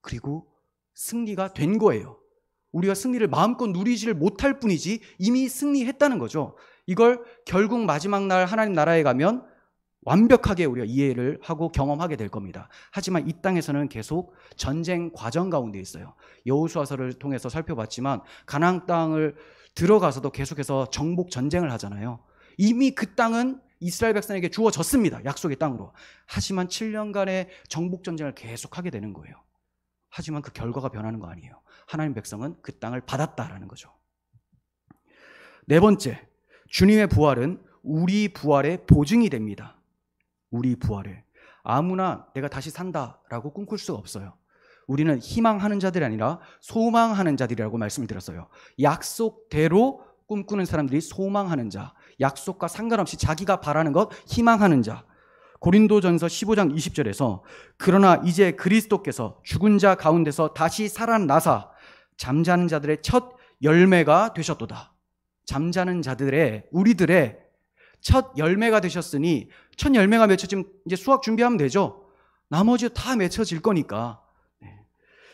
그리고 승리가 된 거예요. 우리가 승리를 마음껏 누리지를 못할 뿐이지 이미 승리했다는 거죠. 이걸 결국 마지막 날 하나님 나라에 가면 완벽하게 우리가 이해를 하고 경험하게 될 겁니다. 하지만 이 땅에서는 계속 전쟁 과정 가운데 있어요. 여호수아서를 통해서 살펴봤지만 가나안 땅을 들어가서도 계속해서 정복 전쟁을 하잖아요. 이미 그 땅은 이스라엘 백성에게 주어졌습니다. 약속의 땅으로. 하지만 7년간의 정복 전쟁을 계속하게 되는 거예요. 하지만 그 결과가 변하는 거 아니에요. 하나님 백성은 그 땅을 받았다라는 거죠. 네 번째, 주님의 부활은 우리 부활의 보증이 됩니다. 우리 부활에 아무나 내가 다시 산다라고 꿈꿀 수가 없어요. 우리는 희망하는 자들이 아니라 소망하는 자들이라고 말씀을 드렸어요. 약속대로 꿈꾸는 사람들이 소망하는 자, 약속과 상관없이 자기가 바라는 것 희망하는 자. 고린도전서 15장 20절에서 그러나 이제 그리스도께서 죽은 자 가운데서 다시 살아나사 잠자는 자들의 첫 열매가 되셨도다. 잠자는 자들의 우리들의 첫 열매가 되셨으니 첫 열매가 맺혀지면 이제 수학 준비하면 되죠. 나머지 다 맺혀질 거니까.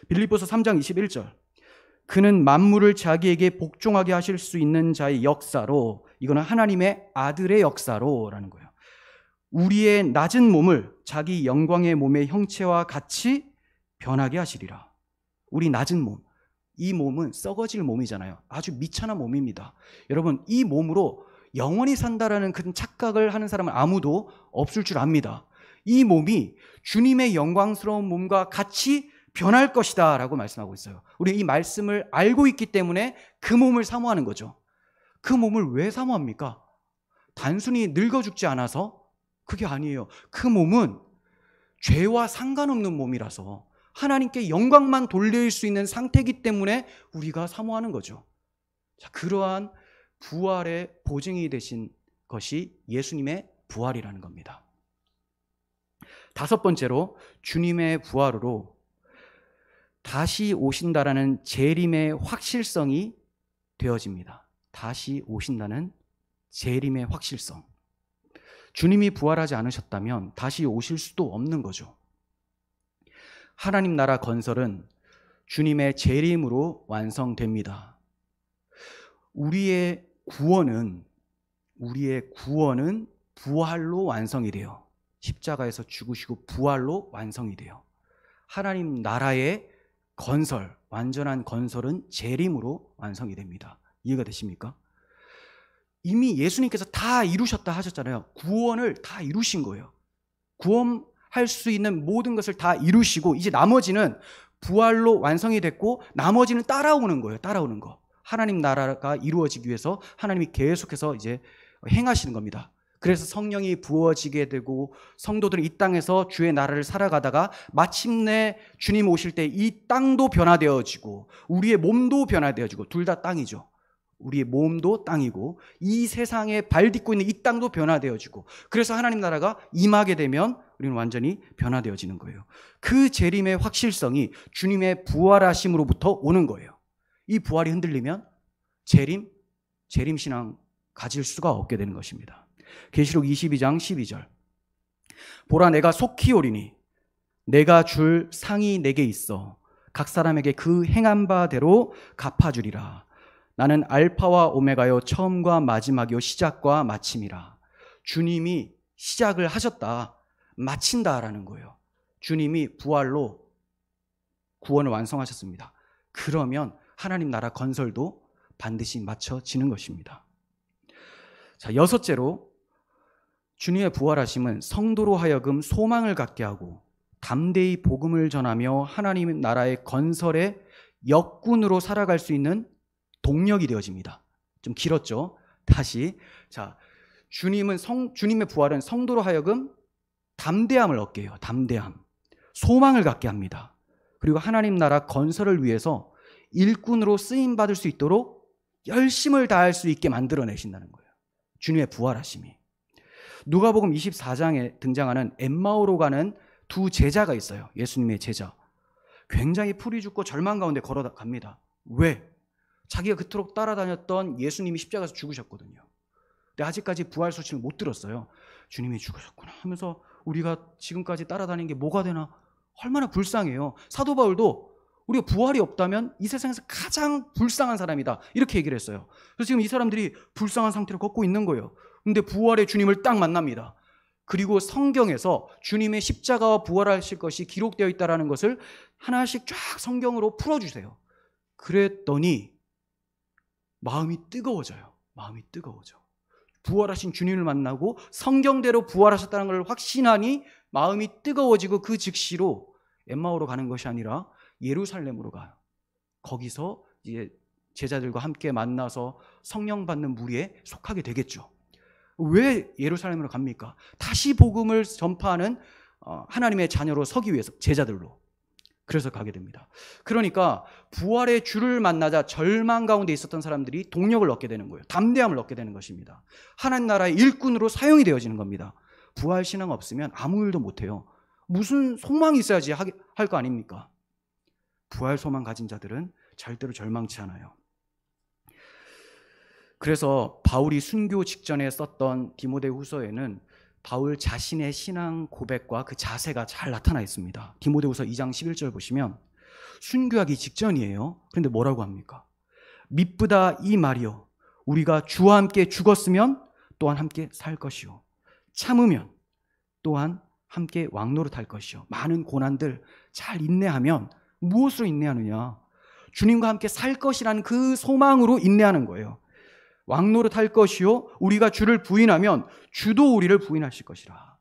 빌립보서 3장 21절 그는 만물을 자기에게 복종하게 하실 수 있는 자의 역사로 이거는 하나님의 아들의 역사로 라는 거예요. 우리의 낮은 몸을 자기 영광의 몸의 형체와 같이 변하게 하시리라. 우리 낮은 몸, 이 몸은 썩어질 몸이잖아요. 아주 미천한 몸입니다. 여러분 이 몸으로 영원히 산다라는 그 착각을 하는 사람은 아무도 없을 줄 압니다. 이 몸이 주님의 영광스러운 몸과 같이 변할 것이다 라고 말씀하고 있어요. 우리 이 말씀을 알고 있기 때문에 그 몸을 사모하는 거죠. 그 몸을 왜 사모합니까? 단순히 늙어 죽지 않아서 그게 아니에요. 그 몸은 죄와 상관없는 몸이라서 하나님께 영광만 돌릴 수 있는 상태이기 때문에 우리가 사모하는 거죠. 자, 그러한 부활의 보증이 되신 것이 예수님의 부활이라는 겁니다. 다섯 번째로 주님의 부활으로 다시 오신다라는 재림의 확실성이 되어집니다. 다시 오신다는 재림의 확실성. 주님이 부활하지 않으셨다면 다시 오실 수도 없는 거죠. 하나님 나라 건설은 주님의 재림으로 완성됩니다. 우리의 구원은 부활로 완성이 돼요. 십자가에서 죽으시고 부활로 완성이 돼요. 하나님 나라의 건설, 완전한 건설은 재림으로 완성이 됩니다. 이해가 되십니까? 이미 예수님께서 다 이루셨다 하셨잖아요. 구원을 다 이루신 거예요. 구원할 수 있는 모든 것을 다 이루시고 이제 나머지는 부활로 완성이 됐고 나머지는 따라오는 거예요. 따라오는 거. 하나님 나라가 이루어지기 위해서 하나님이 계속해서 이제 행하시는 겁니다. 그래서 성령이 부어지게 되고 성도들은 이 땅에서 주의 나라를 살아가다가 마침내 주님 오실 때 이 땅도 변화되어지고 우리의 몸도 변화되어지고 둘 다 땅이죠. 우리의 몸도 땅이고 이 세상에 발 딛고 있는 이 땅도 변화되어지고 그래서 하나님 나라가 임하게 되면 우리는 완전히 변화되어지는 거예요. 그 재림의 확실성이 주님의 부활하심으로부터 오는 거예요. 이 부활이 흔들리면 재림 신앙 가질 수가 없게 되는 것입니다. 계시록 22장 12절. 보라 내가 속히 오리니 내가 줄 상이 내게 있어 각 사람에게 그 행한 바대로 갚아주리라. 나는 알파와 오메가요 처음과 마지막이요 시작과 마침이라. 주님이 시작을 하셨다, 마친다라는 거예요. 주님이 부활로 구원을 완성하셨습니다. 그러면 하나님 나라 건설도 반드시 마쳐지는 것입니다. 자, 여섯째로 주님의 부활하심은 성도로 하여금 소망을 갖게 하고 담대히 복음을 전하며 하나님 나라의 건설의 역군으로 살아갈 수 있는 동력이 되어집니다. 좀 길었죠? 다시. 자, 주님의 부활은 성도로 하여금 담대함을 얻게 해요. 담대함. 소망을 갖게 합니다. 그리고 하나님 나라 건설을 위해서 일꾼으로 쓰임받을 수 있도록 열심을 다할 수 있게 만들어내신다는 거예요. 주님의 부활하심이. 누가복음 24장에 등장하는 엠마오로 가는 두 제자가 있어요. 예수님의 제자. 굉장히 풀이 죽고 절망 가운데 걸어갑니다. 왜? 자기가 그토록 따라다녔던 예수님이 십자가에서 죽으셨거든요. 근데 아직까지 부활 소식을 못 들었어요. 주님이 죽으셨구나 하면서 우리가 지금까지 따라다닌 게 뭐가 되나 얼마나 불쌍해요. 사도 바울도 우리가 부활이 없다면 이 세상에서 가장 불쌍한 사람이다 이렇게 얘기를 했어요. 그래서 지금 이 사람들이 불쌍한 상태로 걷고 있는 거예요. 근데 부활의 주님을 딱 만납니다. 그리고 성경에서 주님의 십자가와 부활하실 것이 기록되어 있다는 것을 하나씩 쫙 성경으로 풀어주세요. 그랬더니 마음이 뜨거워져요. 마음이 뜨거워져. 부활하신 주님을 만나고 성경대로 부활하셨다는 걸 확신하니 마음이 뜨거워지고 그 즉시로 엠마오로 가는 것이 아니라 예루살렘으로 가요. 거기서 이제 제자들과 함께 만나서 성령 받는 무리에 속하게 되겠죠. 왜 예루살렘으로 갑니까? 다시 복음을 전파하는 하나님의 자녀로 서기 위해서, 제자들로. 그래서 가게 됩니다. 그러니까 부활의 주를 만나자 절망 가운데 있었던 사람들이 동력을 얻게 되는 거예요. 담대함을 얻게 되는 것입니다. 하나님 나라의 일꾼으로 사용이 되어지는 겁니다. 부활 신앙 없으면 아무 일도 못해요. 무슨 소망이 있어야지 할 거 아닙니까? 부활 소망 가진 자들은 절대로 절망치 않아요. 그래서 바울이 순교 직전에 썼던 디모데후서에는 바울 자신의 신앙 고백과 그 자세가 잘 나타나 있습니다. 디모데후서 2장 11절 보시면 순교하기 직전이에요. 그런데 뭐라고 합니까? 미쁘다 이 말이요 우리가 주와 함께 죽었으면 또한 함께 살 것이요 참으면 또한 함께 왕노릇할 것이요 많은 고난들 잘 인내하면 무엇으로 인내하느냐? 주님과 함께 살 것이라는 그 소망으로 인내하는 거예요. 왕노릇할 것이요 우리가 주를 부인하면 주도 우리를 부인하실 것이라.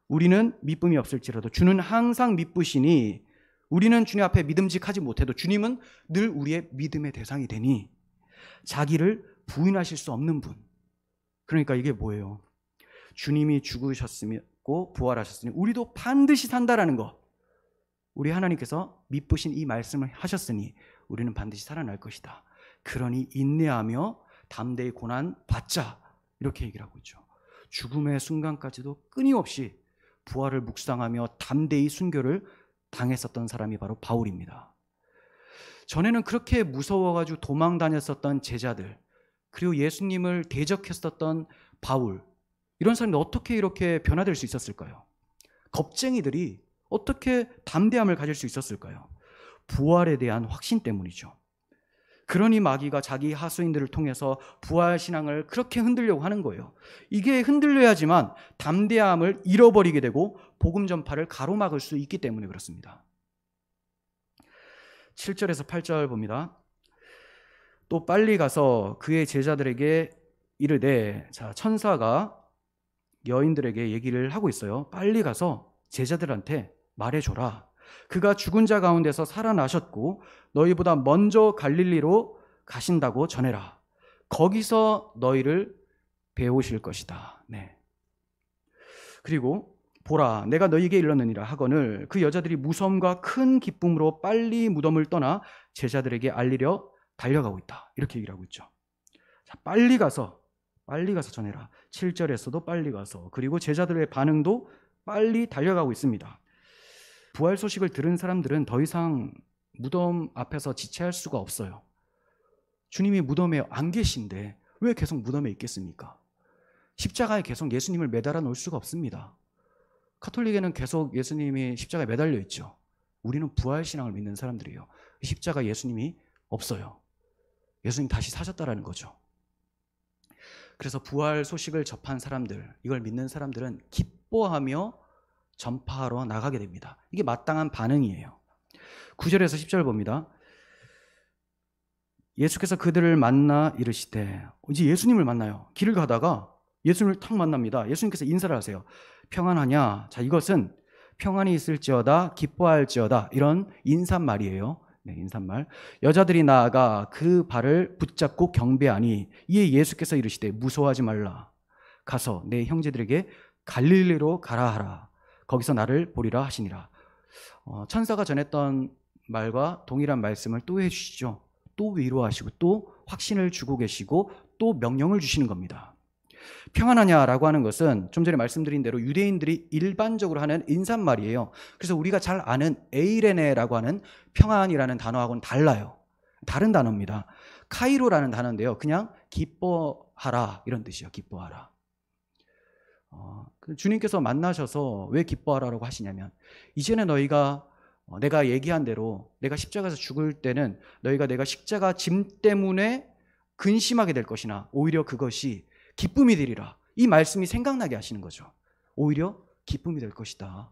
우리는 미쁨이 없을지라도 주는 항상 미쁘시니 우리는 주님 앞에 믿음직하지 못해도 주님은 늘 우리의 믿음의 대상이 되니 자기를 부인하실 수 없는 분. 그러니까 이게 뭐예요? 주님이 죽으셨고 부활하셨으니 우리도 반드시 산다라는 거. 우리 하나님께서 미쁘신 이 말씀을 하셨으니 우리는 반드시 살아날 것이다. 그러니 인내하며 담대히 고난 받자 이렇게 얘기를 하고 있죠. 죽음의 순간까지도 끊임없이 부활을 묵상하며 담대히 순교를 당했었던 사람이 바로 바울입니다. 전에는 그렇게 무서워가지고 도망 다녔었던 제자들, 그리고 예수님을 대적했었던 바울, 이런 사람이 어떻게 이렇게 변화될 수 있었을까요? 겁쟁이들이 어떻게 담대함을 가질 수 있었을까요? 부활에 대한 확신 때문이죠. 그러니 마귀가 자기 하수인들을 통해서 부활 신앙을 그렇게 흔들려고 하는 거예요. 이게 흔들려야지만 담대함을 잃어버리게 되고 복음 전파를 가로막을 수 있기 때문에 그렇습니다. 7절에서 8절 봅니다. 또 빨리 가서 그의 제자들에게 이르되, 자, 천사가 여인들에게 얘기를 하고 있어요. 빨리 가서 제자들한테 말해줘라. 그가 죽은 자 가운데서 살아나셨고 너희보다 먼저 갈릴리로 가신다고 전해라. 거기서 너희를 배우실 것이다. 네. 그리고 보라, 내가 너희에게 일렀느니라 하거늘 그 여자들이 무서움과 큰 기쁨으로 빨리 무덤을 떠나 제자들에게 알리려 달려가고 있다. 이렇게 얘기를 하고 있죠. 자, 빨리 가서 전해라. 7절에서도 빨리 가서, 그리고 제자들의 반응도 빨리 달려가고 있습니다. 부활 소식을 들은 사람들은 더 이상 무덤 앞에서 지체할 수가 없어요. 주님이 무덤에 안 계신데 왜 계속 무덤에 있겠습니까? 십자가에 계속 예수님을 매달아 놓을 수가 없습니다. 가톨릭에는 계속 예수님이 십자가에 매달려 있죠. 우리는 부활신앙을 믿는 사람들이에요. 십자가 예수님이 없어요. 예수님 다시 사셨다라는 거죠. 그래서 부활 소식을 접한 사람들, 이걸 믿는 사람들은 기뻐하며 전파하러 나가게 됩니다. 이게 마땅한 반응이에요. 9절에서 10절 봅니다. 예수께서 그들을 만나 이르시되, 이제 예수님을 만나요. 길을 가다가 예수님을 탁 만납니다. 예수님께서 인사를 하세요. 평안하냐? 자, 이것은 평안이 있을지어다, 기뻐할지어다, 이런 인사말이에요. 네, 인사말. 여자들이 나아가 그 발을 붙잡고 경배하니 이에 예수께서 이르시되, 무서워하지 말라. 가서 내 형제들에게 갈릴리로 가라 하라. 거기서 나를 보리라 하시니라. 천사가 전했던 말과 동일한 말씀을 또 해주시죠. 또 위로하시고 또 확신을 주고 계시고 또 명령을 주시는 겁니다. 평안하냐라고 하는 것은 좀 전에 말씀드린 대로 유대인들이 일반적으로 하는 인사말이에요. 그래서 우리가 잘 아는 에이레네라고 하는 평안이라는 단어하고는 달라요. 다른 단어입니다. 카이로라는 단어인데요. 그냥 기뻐하라, 이런 뜻이에요. 기뻐하라. 주님께서 만나셔서 왜 기뻐하라고 하시냐면, 이제는 너희가 내가 얘기한 대로 내가 십자가에서 죽을 때는 너희가 내가 십자가 짐 때문에 근심하게 될 것이나 오히려 그것이 기쁨이 되리라. 이 말씀이 생각나게 하시는 거죠. 오히려 기쁨이 될 것이다.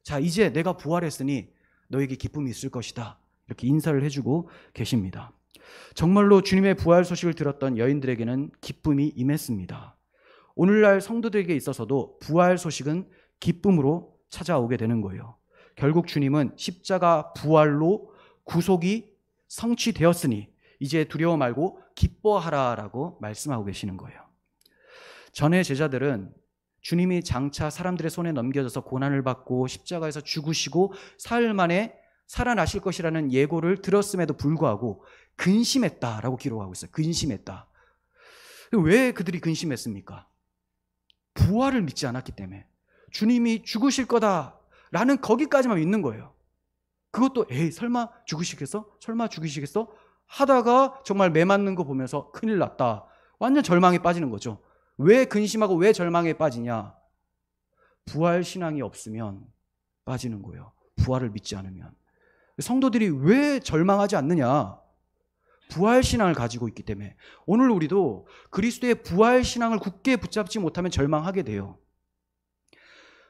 자, 이제 내가 부활했으니 너에게 기쁨이 있을 것이다. 이렇게 인사를 해주고 계십니다. 정말로 주님의 부활 소식을 들었던 여인들에게는 기쁨이 임했습니다. 오늘날 성도들에게 있어서도 부활 소식은 기쁨으로 찾아오게 되는 거예요. 결국 주님은 십자가 부활로 구속이 성취되었으니 이제 두려워 말고 기뻐하라라고 말씀하고 계시는 거예요. 전에 제자들은 주님이 장차 사람들의 손에 넘겨져서 고난을 받고 십자가에서 죽으시고 사흘 만에 살아나실 것이라는 예고를 들었음에도 불구하고 근심했다라고 기록하고 있어요. 근심했다. 왜 그들이 근심했습니까? 부활을 믿지 않았기 때문에. 주님이 죽으실 거다라는 거기까지만 믿는 거예요. 그것도 설마 죽으시겠어? 설마 죽으시겠어? 하다가 정말 매 맞는 거 보면서 큰일 났다. 완전 절망에 빠지는 거죠. 왜 근심하고 왜 절망에 빠지냐? 부활 신앙이 없으면 빠지는 거예요. 부활을 믿지 않으면. 성도들이 왜 절망하지 않느냐? 부활 신앙을 가지고 있기 때문에. 오늘 우리도 그리스도의 부활 신앙을 굳게 붙잡지 못하면 절망하게 돼요.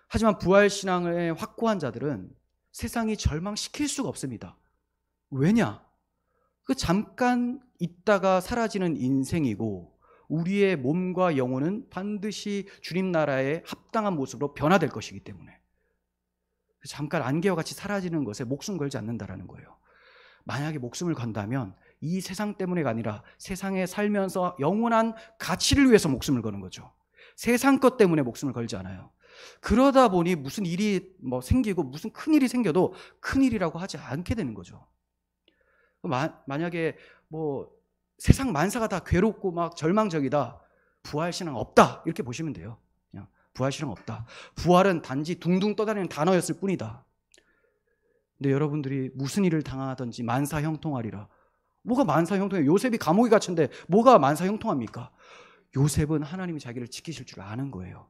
하지만 부활 신앙을 확고한 자들은 세상이 절망시킬 수가 없습니다. 왜냐? 그 잠깐 있다가 사라지는 인생이고 우리의 몸과 영혼은 반드시 주님 나라에 합당한 모습으로 변화될 것이기 때문에 잠깐 안개와 같이 사라지는 것에 목숨 걸지 않는다라는 거예요. 만약에 목숨을 건다면 이 세상 때문에가 아니라 세상에 살면서 영원한 가치를 위해서 목숨을 거는 거죠. 세상 것 때문에 목숨을 걸지 않아요. 그러다 보니 무슨 일이 생기고 무슨 큰일이 생겨도 큰일이라고 하지 않게 되는 거죠. 만약에 세상 만사가 다 괴롭고 막 절망적이다, 부활신앙 없다, 이렇게 보시면 돼요. 부활 실험 없다. 부활은 단지 둥둥 떠다니는 단어였을 뿐이다. 근데 여러분들이 무슨 일을 당하든지 만사형통하리라. 뭐가 만사형통해요? 요셉이 감옥에 갇혔는데 뭐가 만사형통합니까? 요셉은 하나님이 자기를 지키실 줄 아는 거예요.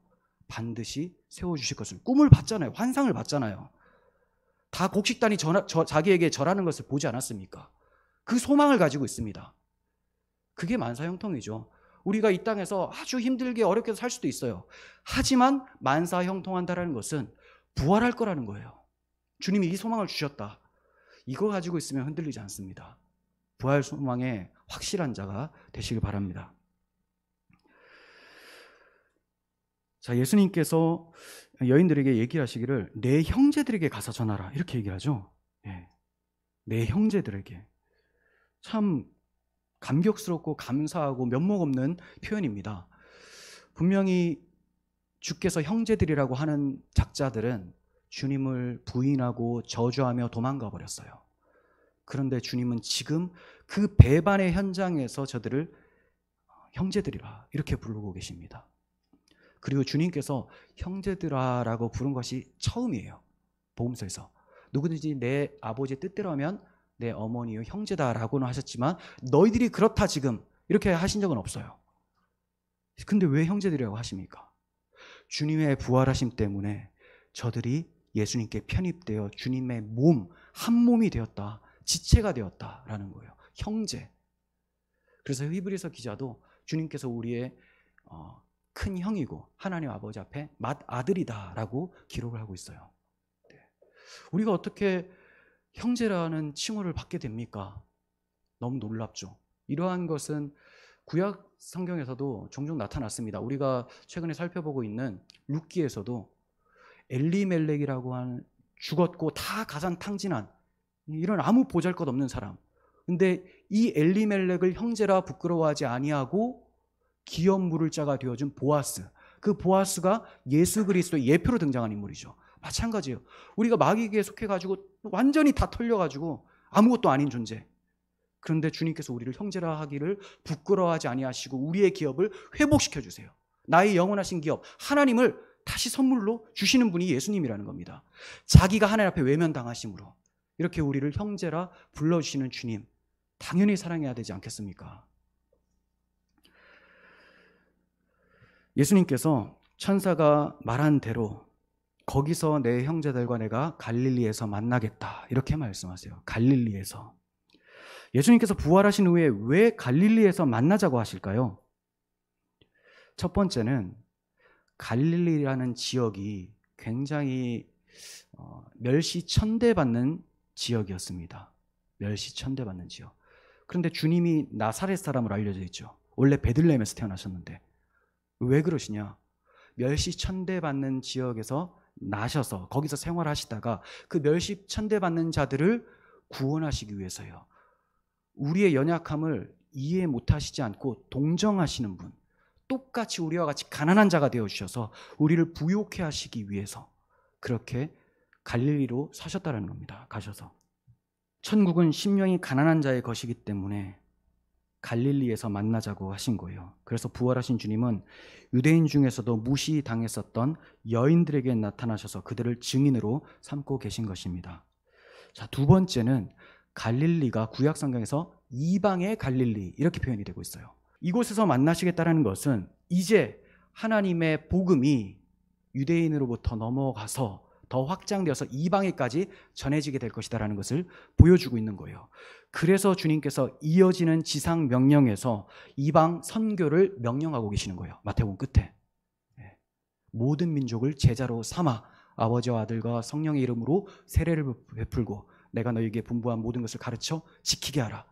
반드시 세워주실 것을. 꿈을 봤잖아요. 환상을 봤잖아요. 다 곡식단이 자기에게 절하는 것을 보지 않았습니까? 그 소망을 가지고 있습니다. 그게 만사형통이죠. 우리가 이 땅에서 아주 힘들게 어렵게 살 수도 있어요. 하지만 만사형통한다는 것은 부활할 거라는 거예요. 주님이 이 소망을 주셨다. 이거 가지고 있으면 흔들리지 않습니다. 부활 소망에 확실한 자가 되시길 바랍니다. 자, 예수님께서 여인들에게 얘기하시기를 내 형제들에게 가서 전하라 이렇게 얘기를 하죠. 예. 내 형제들에게. 참 감격스럽고 감사하고 면목 없는 표현입니다. 분명히 주께서 형제들이라고 하는 작자들은 주님을 부인하고 저주하며 도망가 버렸어요. 그런데 주님은 지금 그 배반의 현장에서 저들을 형제들이라 이렇게 부르고 계십니다. 그리고 주님께서 형제들아라고 부른 것이 처음이에요. 복음서에서. 누구든지 내 아버지의 뜻대로 하면 내 어머니요 형제다라고는 하셨지만 너희들이 그렇다 지금 이렇게 하신 적은 없어요. 근데 왜 형제들이라고 하십니까? 주님의 부활하심 때문에 저들이 예수님께 편입되어 주님의 몸, 한 몸이 되었다. 지체가 되었다라는 거예요. 형제. 그래서 히브리서 기자도 주님께서 우리의 큰 형이고 하나님 아버지 앞에 맏아들이다라고 기록을 하고 있어요. 네. 우리가 어떻게 형제라는 칭호를 받게 됩니까? 너무 놀랍죠. 이러한 것은 구약 성경에서도 종종 나타났습니다. 우리가 최근에 살펴보고 있는 룻기에서도 엘리멜렉이라고 하는 죽었고 다 가산탕진한 이런 아무 보잘것없는 사람. 근데 이 엘리멜렉을 형제라 부끄러워하지 아니하고 기업 물을 자가 되어준 보아스. 그 보아스가 예수 그리스도의 예표로 등장한 인물이죠. 마찬가지예요. 우리가 마귀에게 속해가지고 완전히 다 털려가지고 아무것도 아닌 존재. 그런데 주님께서 우리를 형제라 하기를 부끄러워하지 아니하시고 우리의 기업을 회복시켜 주세요. 나의 영원하신 기업 하나님을 다시 선물로 주시는 분이 예수님이라는 겁니다. 자기가 하나님 앞에 외면당하심으로 이렇게 우리를 형제라 불러주시는 주님, 당연히 사랑해야 되지 않겠습니까? 예수님께서 천사가 말한 대로 거기서 내 형제들과 내가 갈릴리에서 만나겠다 이렇게 말씀하세요. 갈릴리에서. 예수님께서 부활하신 후에 왜 갈릴리에서 만나자고 하실까요? 첫 번째는 갈릴리라는 지역이 굉장히 멸시천대받는 지역이었습니다. 멸시천대받는 지역. 그런데 주님이 나사렛 사람으로 알려져 있죠. 원래 베들레헴에서 태어나셨는데 왜 그러시냐? 멸시천대받는 지역에서 나셔서 거기서 생활하시다가 그 멸시천대받는 자들을 구원하시기 위해서요. 우리의 연약함을 이해 못하시지 않고 동정하시는 분, 똑같이 우리와 같이 가난한 자가 되어주셔서 우리를 부욕해 하시기 위해서 그렇게 갈릴리로 사셨다는 겁니다. 가셔서. 천국은 심령이 가난한 자의 것이기 때문에 갈릴리에서 만나자고 하신 거예요. 그래서 부활하신 주님은 유대인 중에서도 무시당했었던 여인들에게 나타나셔서 그들을 증인으로 삼고 계신 것입니다. 자, 두 번째는 갈릴리가 구약 성경에서 이방의 갈릴리 이렇게 표현이 되고 있어요. 이곳에서 만나시겠다는 것은 이제 하나님의 복음이 유대인으로부터 넘어가서 더 확장되어서 이방에까지 전해지게 될 것이다라는 것을 보여주고 있는 거예요. 그래서 주님께서 이어지는 지상 명령에서 이방 선교를 명령하고 계시는 거예요. 마태복음 끝에. 모든 민족을 제자로 삼아 아버지와 아들과 성령의 이름으로 세례를 베풀고 내가 너희에게 분부한 모든 것을 가르쳐 지키게 하라.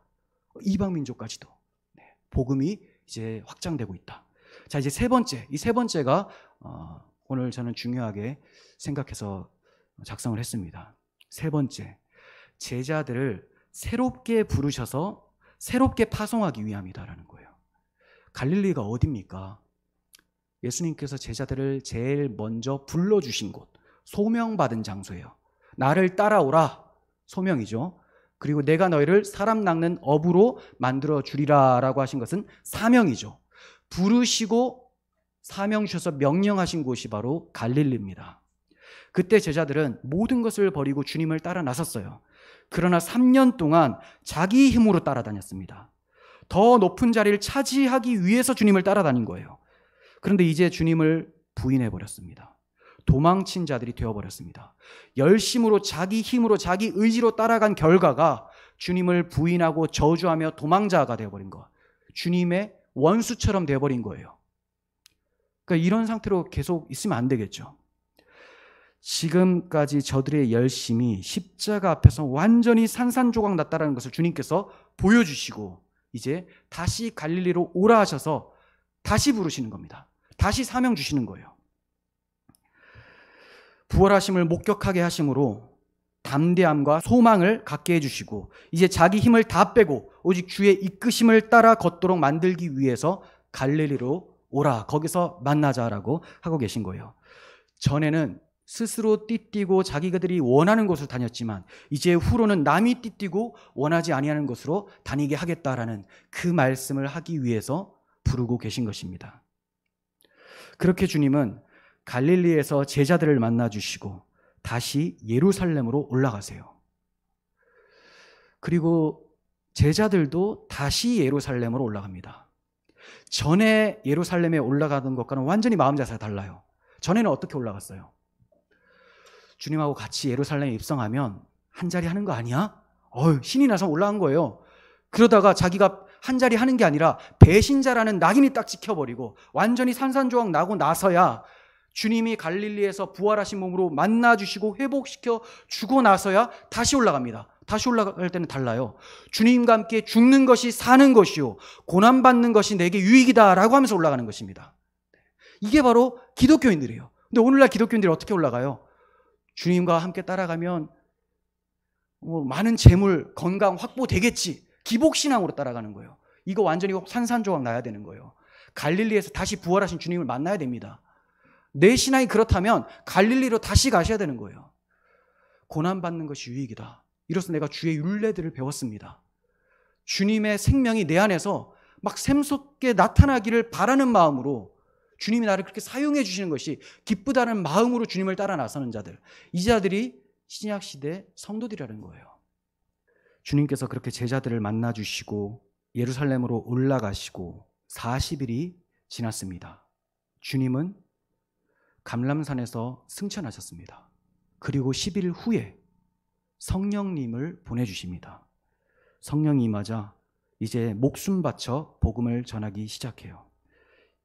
이방 민족까지도 복음이 이제 확장되고 있다. 자, 이제 세 번째. 이 세 번째가 오늘 저는 중요하게 생각해서 작성을 했습니다. 세 번째. 제자들을 새롭게 부르셔서 새롭게 파송하기 위함이다라는 거예요. 갈릴리가 어디입니까? 예수님께서 제자들을 제일 먼저 불러주신 곳, 소명받은 장소예요. 나를 따라오라, 소명이죠. 그리고 내가 너희를 사람 낚는 어부로 만들어 주리라 라고 하신 것은 사명이죠. 부르시고 사명 주셔서 명령하신 곳이 바로 갈릴리입니다. 그때 제자들은 모든 것을 버리고 주님을 따라 나섰어요. 그러나 3년 동안 자기 힘으로 따라다녔습니다. 더 높은 자리를 차지하기 위해서 주님을 따라다닌 거예요. 그런데 이제 주님을 부인해버렸습니다. 도망친 자들이 되어버렸습니다. 열심으로 자기 힘으로 자기 의지로 따라간 결과가 주님을 부인하고 저주하며 도망자가 되어버린 것, 주님의 원수처럼 되어버린 거예요. 그러니까 이런 상태로 계속 있으면 안 되겠죠. 지금까지 저들의 열심이 십자가 앞에서 완전히 산산조각 났다는 것을 주님께서 보여주시고 이제 다시 갈릴리로 오라 하셔서 다시 부르시는 겁니다. 다시 사명 주시는 거예요. 부활하심을 목격하게 하심으로 담대함과 소망을 갖게 해주시고 이제 자기 힘을 다 빼고 오직 주의 이끄심을 따라 걷도록 만들기 위해서 갈릴리로 오라, 거기서 만나자라고 하고 계신 거예요. 전에는 스스로 띠뛰고 자기들이 원하는 곳으로 다녔지만 이제 후로는 남이 띠뛰고 원하지 아니하는 곳으로 다니게 하겠다라는 그 말씀을 하기 위해서 부르고 계신 것입니다. 그렇게 주님은 갈릴리에서 제자들을 만나주시고 다시 예루살렘으로 올라가세요. 그리고 제자들도 다시 예루살렘으로 올라갑니다. 전에 예루살렘에 올라가던 것과는 완전히 마음 자세가 달라요. 전에는 어떻게 올라갔어요? 주님하고 같이 예루살렘에 입성하면 한 자리 하는 거 아니야? 신이 나서 올라간 거예요. 그러다가 자기가 한 자리 하는 게 아니라 배신자라는 낙인이 딱 찍혀버리고 완전히 산산조각 나고 나서야 주님이 갈릴리에서 부활하신 몸으로 만나주시고 회복시켜 주고 나서야 다시 올라갑니다. 다시 올라갈 때는 달라요. 주님과 함께 죽는 것이 사는 것이요 고난받는 것이 내게 유익이다라고 하면서 올라가는 것입니다. 이게 바로 기독교인들이에요. 근데 오늘날 기독교인들이 어떻게 올라가요? 주님과 함께 따라가면 많은 재물, 건강 확보되겠지. 기복신앙으로 따라가는 거예요. 이거 완전히 산산조각 나야 되는 거예요. 갈릴리에서 다시 부활하신 주님을 만나야 됩니다. 내 신앙이 그렇다면 갈릴리로 다시 가셔야 되는 거예요. 고난받는 것이 유익이다. 이로써 내가 주의 율례들을 배웠습니다. 주님의 생명이 내 안에서 막 샘솟게 나타나기를 바라는 마음으로 주님이 나를 그렇게 사용해 주시는 것이 기쁘다는 마음으로 주님을 따라 나서는 자들, 이 자들이 신약시대 성도들이라는 거예요. 주님께서 그렇게 제자들을 만나주시고 예루살렘으로 올라가시고 40일이 지났습니다. 주님은 감람산에서 승천하셨습니다. 그리고 10일 후에 성령님을 보내주십니다. 성령이 임하자 이제 목숨 바쳐 복음을 전하기 시작해요.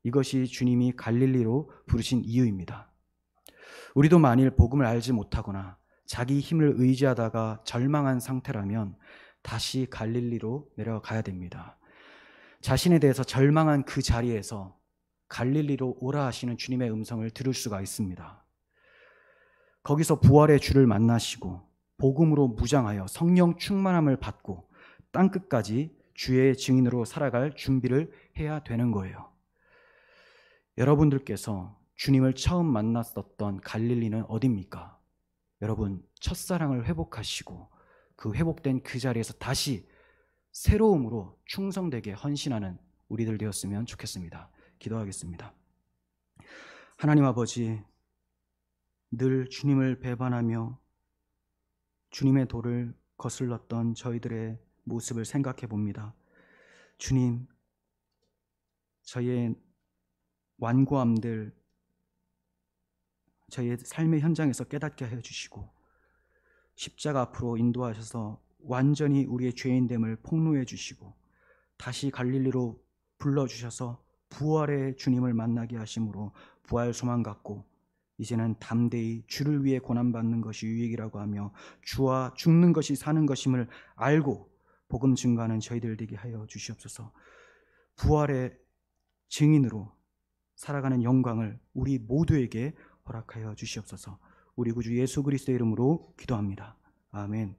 이것이 주님이 갈릴리로 부르신 이유입니다. 우리도 만일 복음을 알지 못하거나 자기 힘을 의지하다가 절망한 상태라면 다시 갈릴리로 내려가야 됩니다. 자신에 대해서 절망한 그 자리에서 갈릴리로 오라 하시는 주님의 음성을 들을 수가 있습니다. 거기서 부활의 주를 만나시고 복음으로 무장하여 성령 충만함을 받고 땅끝까지 주의 증인으로 살아갈 준비를 해야 되는 거예요. 여러분들께서 주님을 처음 만났었던 갈릴리는 어디입니까? 여러분, 첫사랑을 회복하시고 그 회복된 그 자리에서 다시 새로움으로 충성되게 헌신하는 우리들 되었으면 좋겠습니다. 기도하겠습니다. 하나님 아버지, 늘 주님을 배반하며 주님의 도를 거슬렀던 저희들의 모습을 생각해 봅니다. 주님, 저희의 완고함들, 저희의 삶의 현장에서 깨닫게 하여 주시고 십자가 앞으로 인도하셔서 완전히 우리의 죄인됨을 폭로해 주시고 다시 갈릴리로 불러주셔서 부활의 주님을 만나게 하심으로 부활 소망 갖고 이제는 담대히 주를 위해 고난받는 것이 유익이라고 하며 주와 죽는 것이 사는 것임을 알고 복음 증거하는 저희들 되게 하여 주시옵소서. 부활의 증인으로 살아가는 영광을 우리 모두에게 허락하여 주시옵소서. 우리 구주 예수 그리스도의 이름으로 기도합니다. 아멘.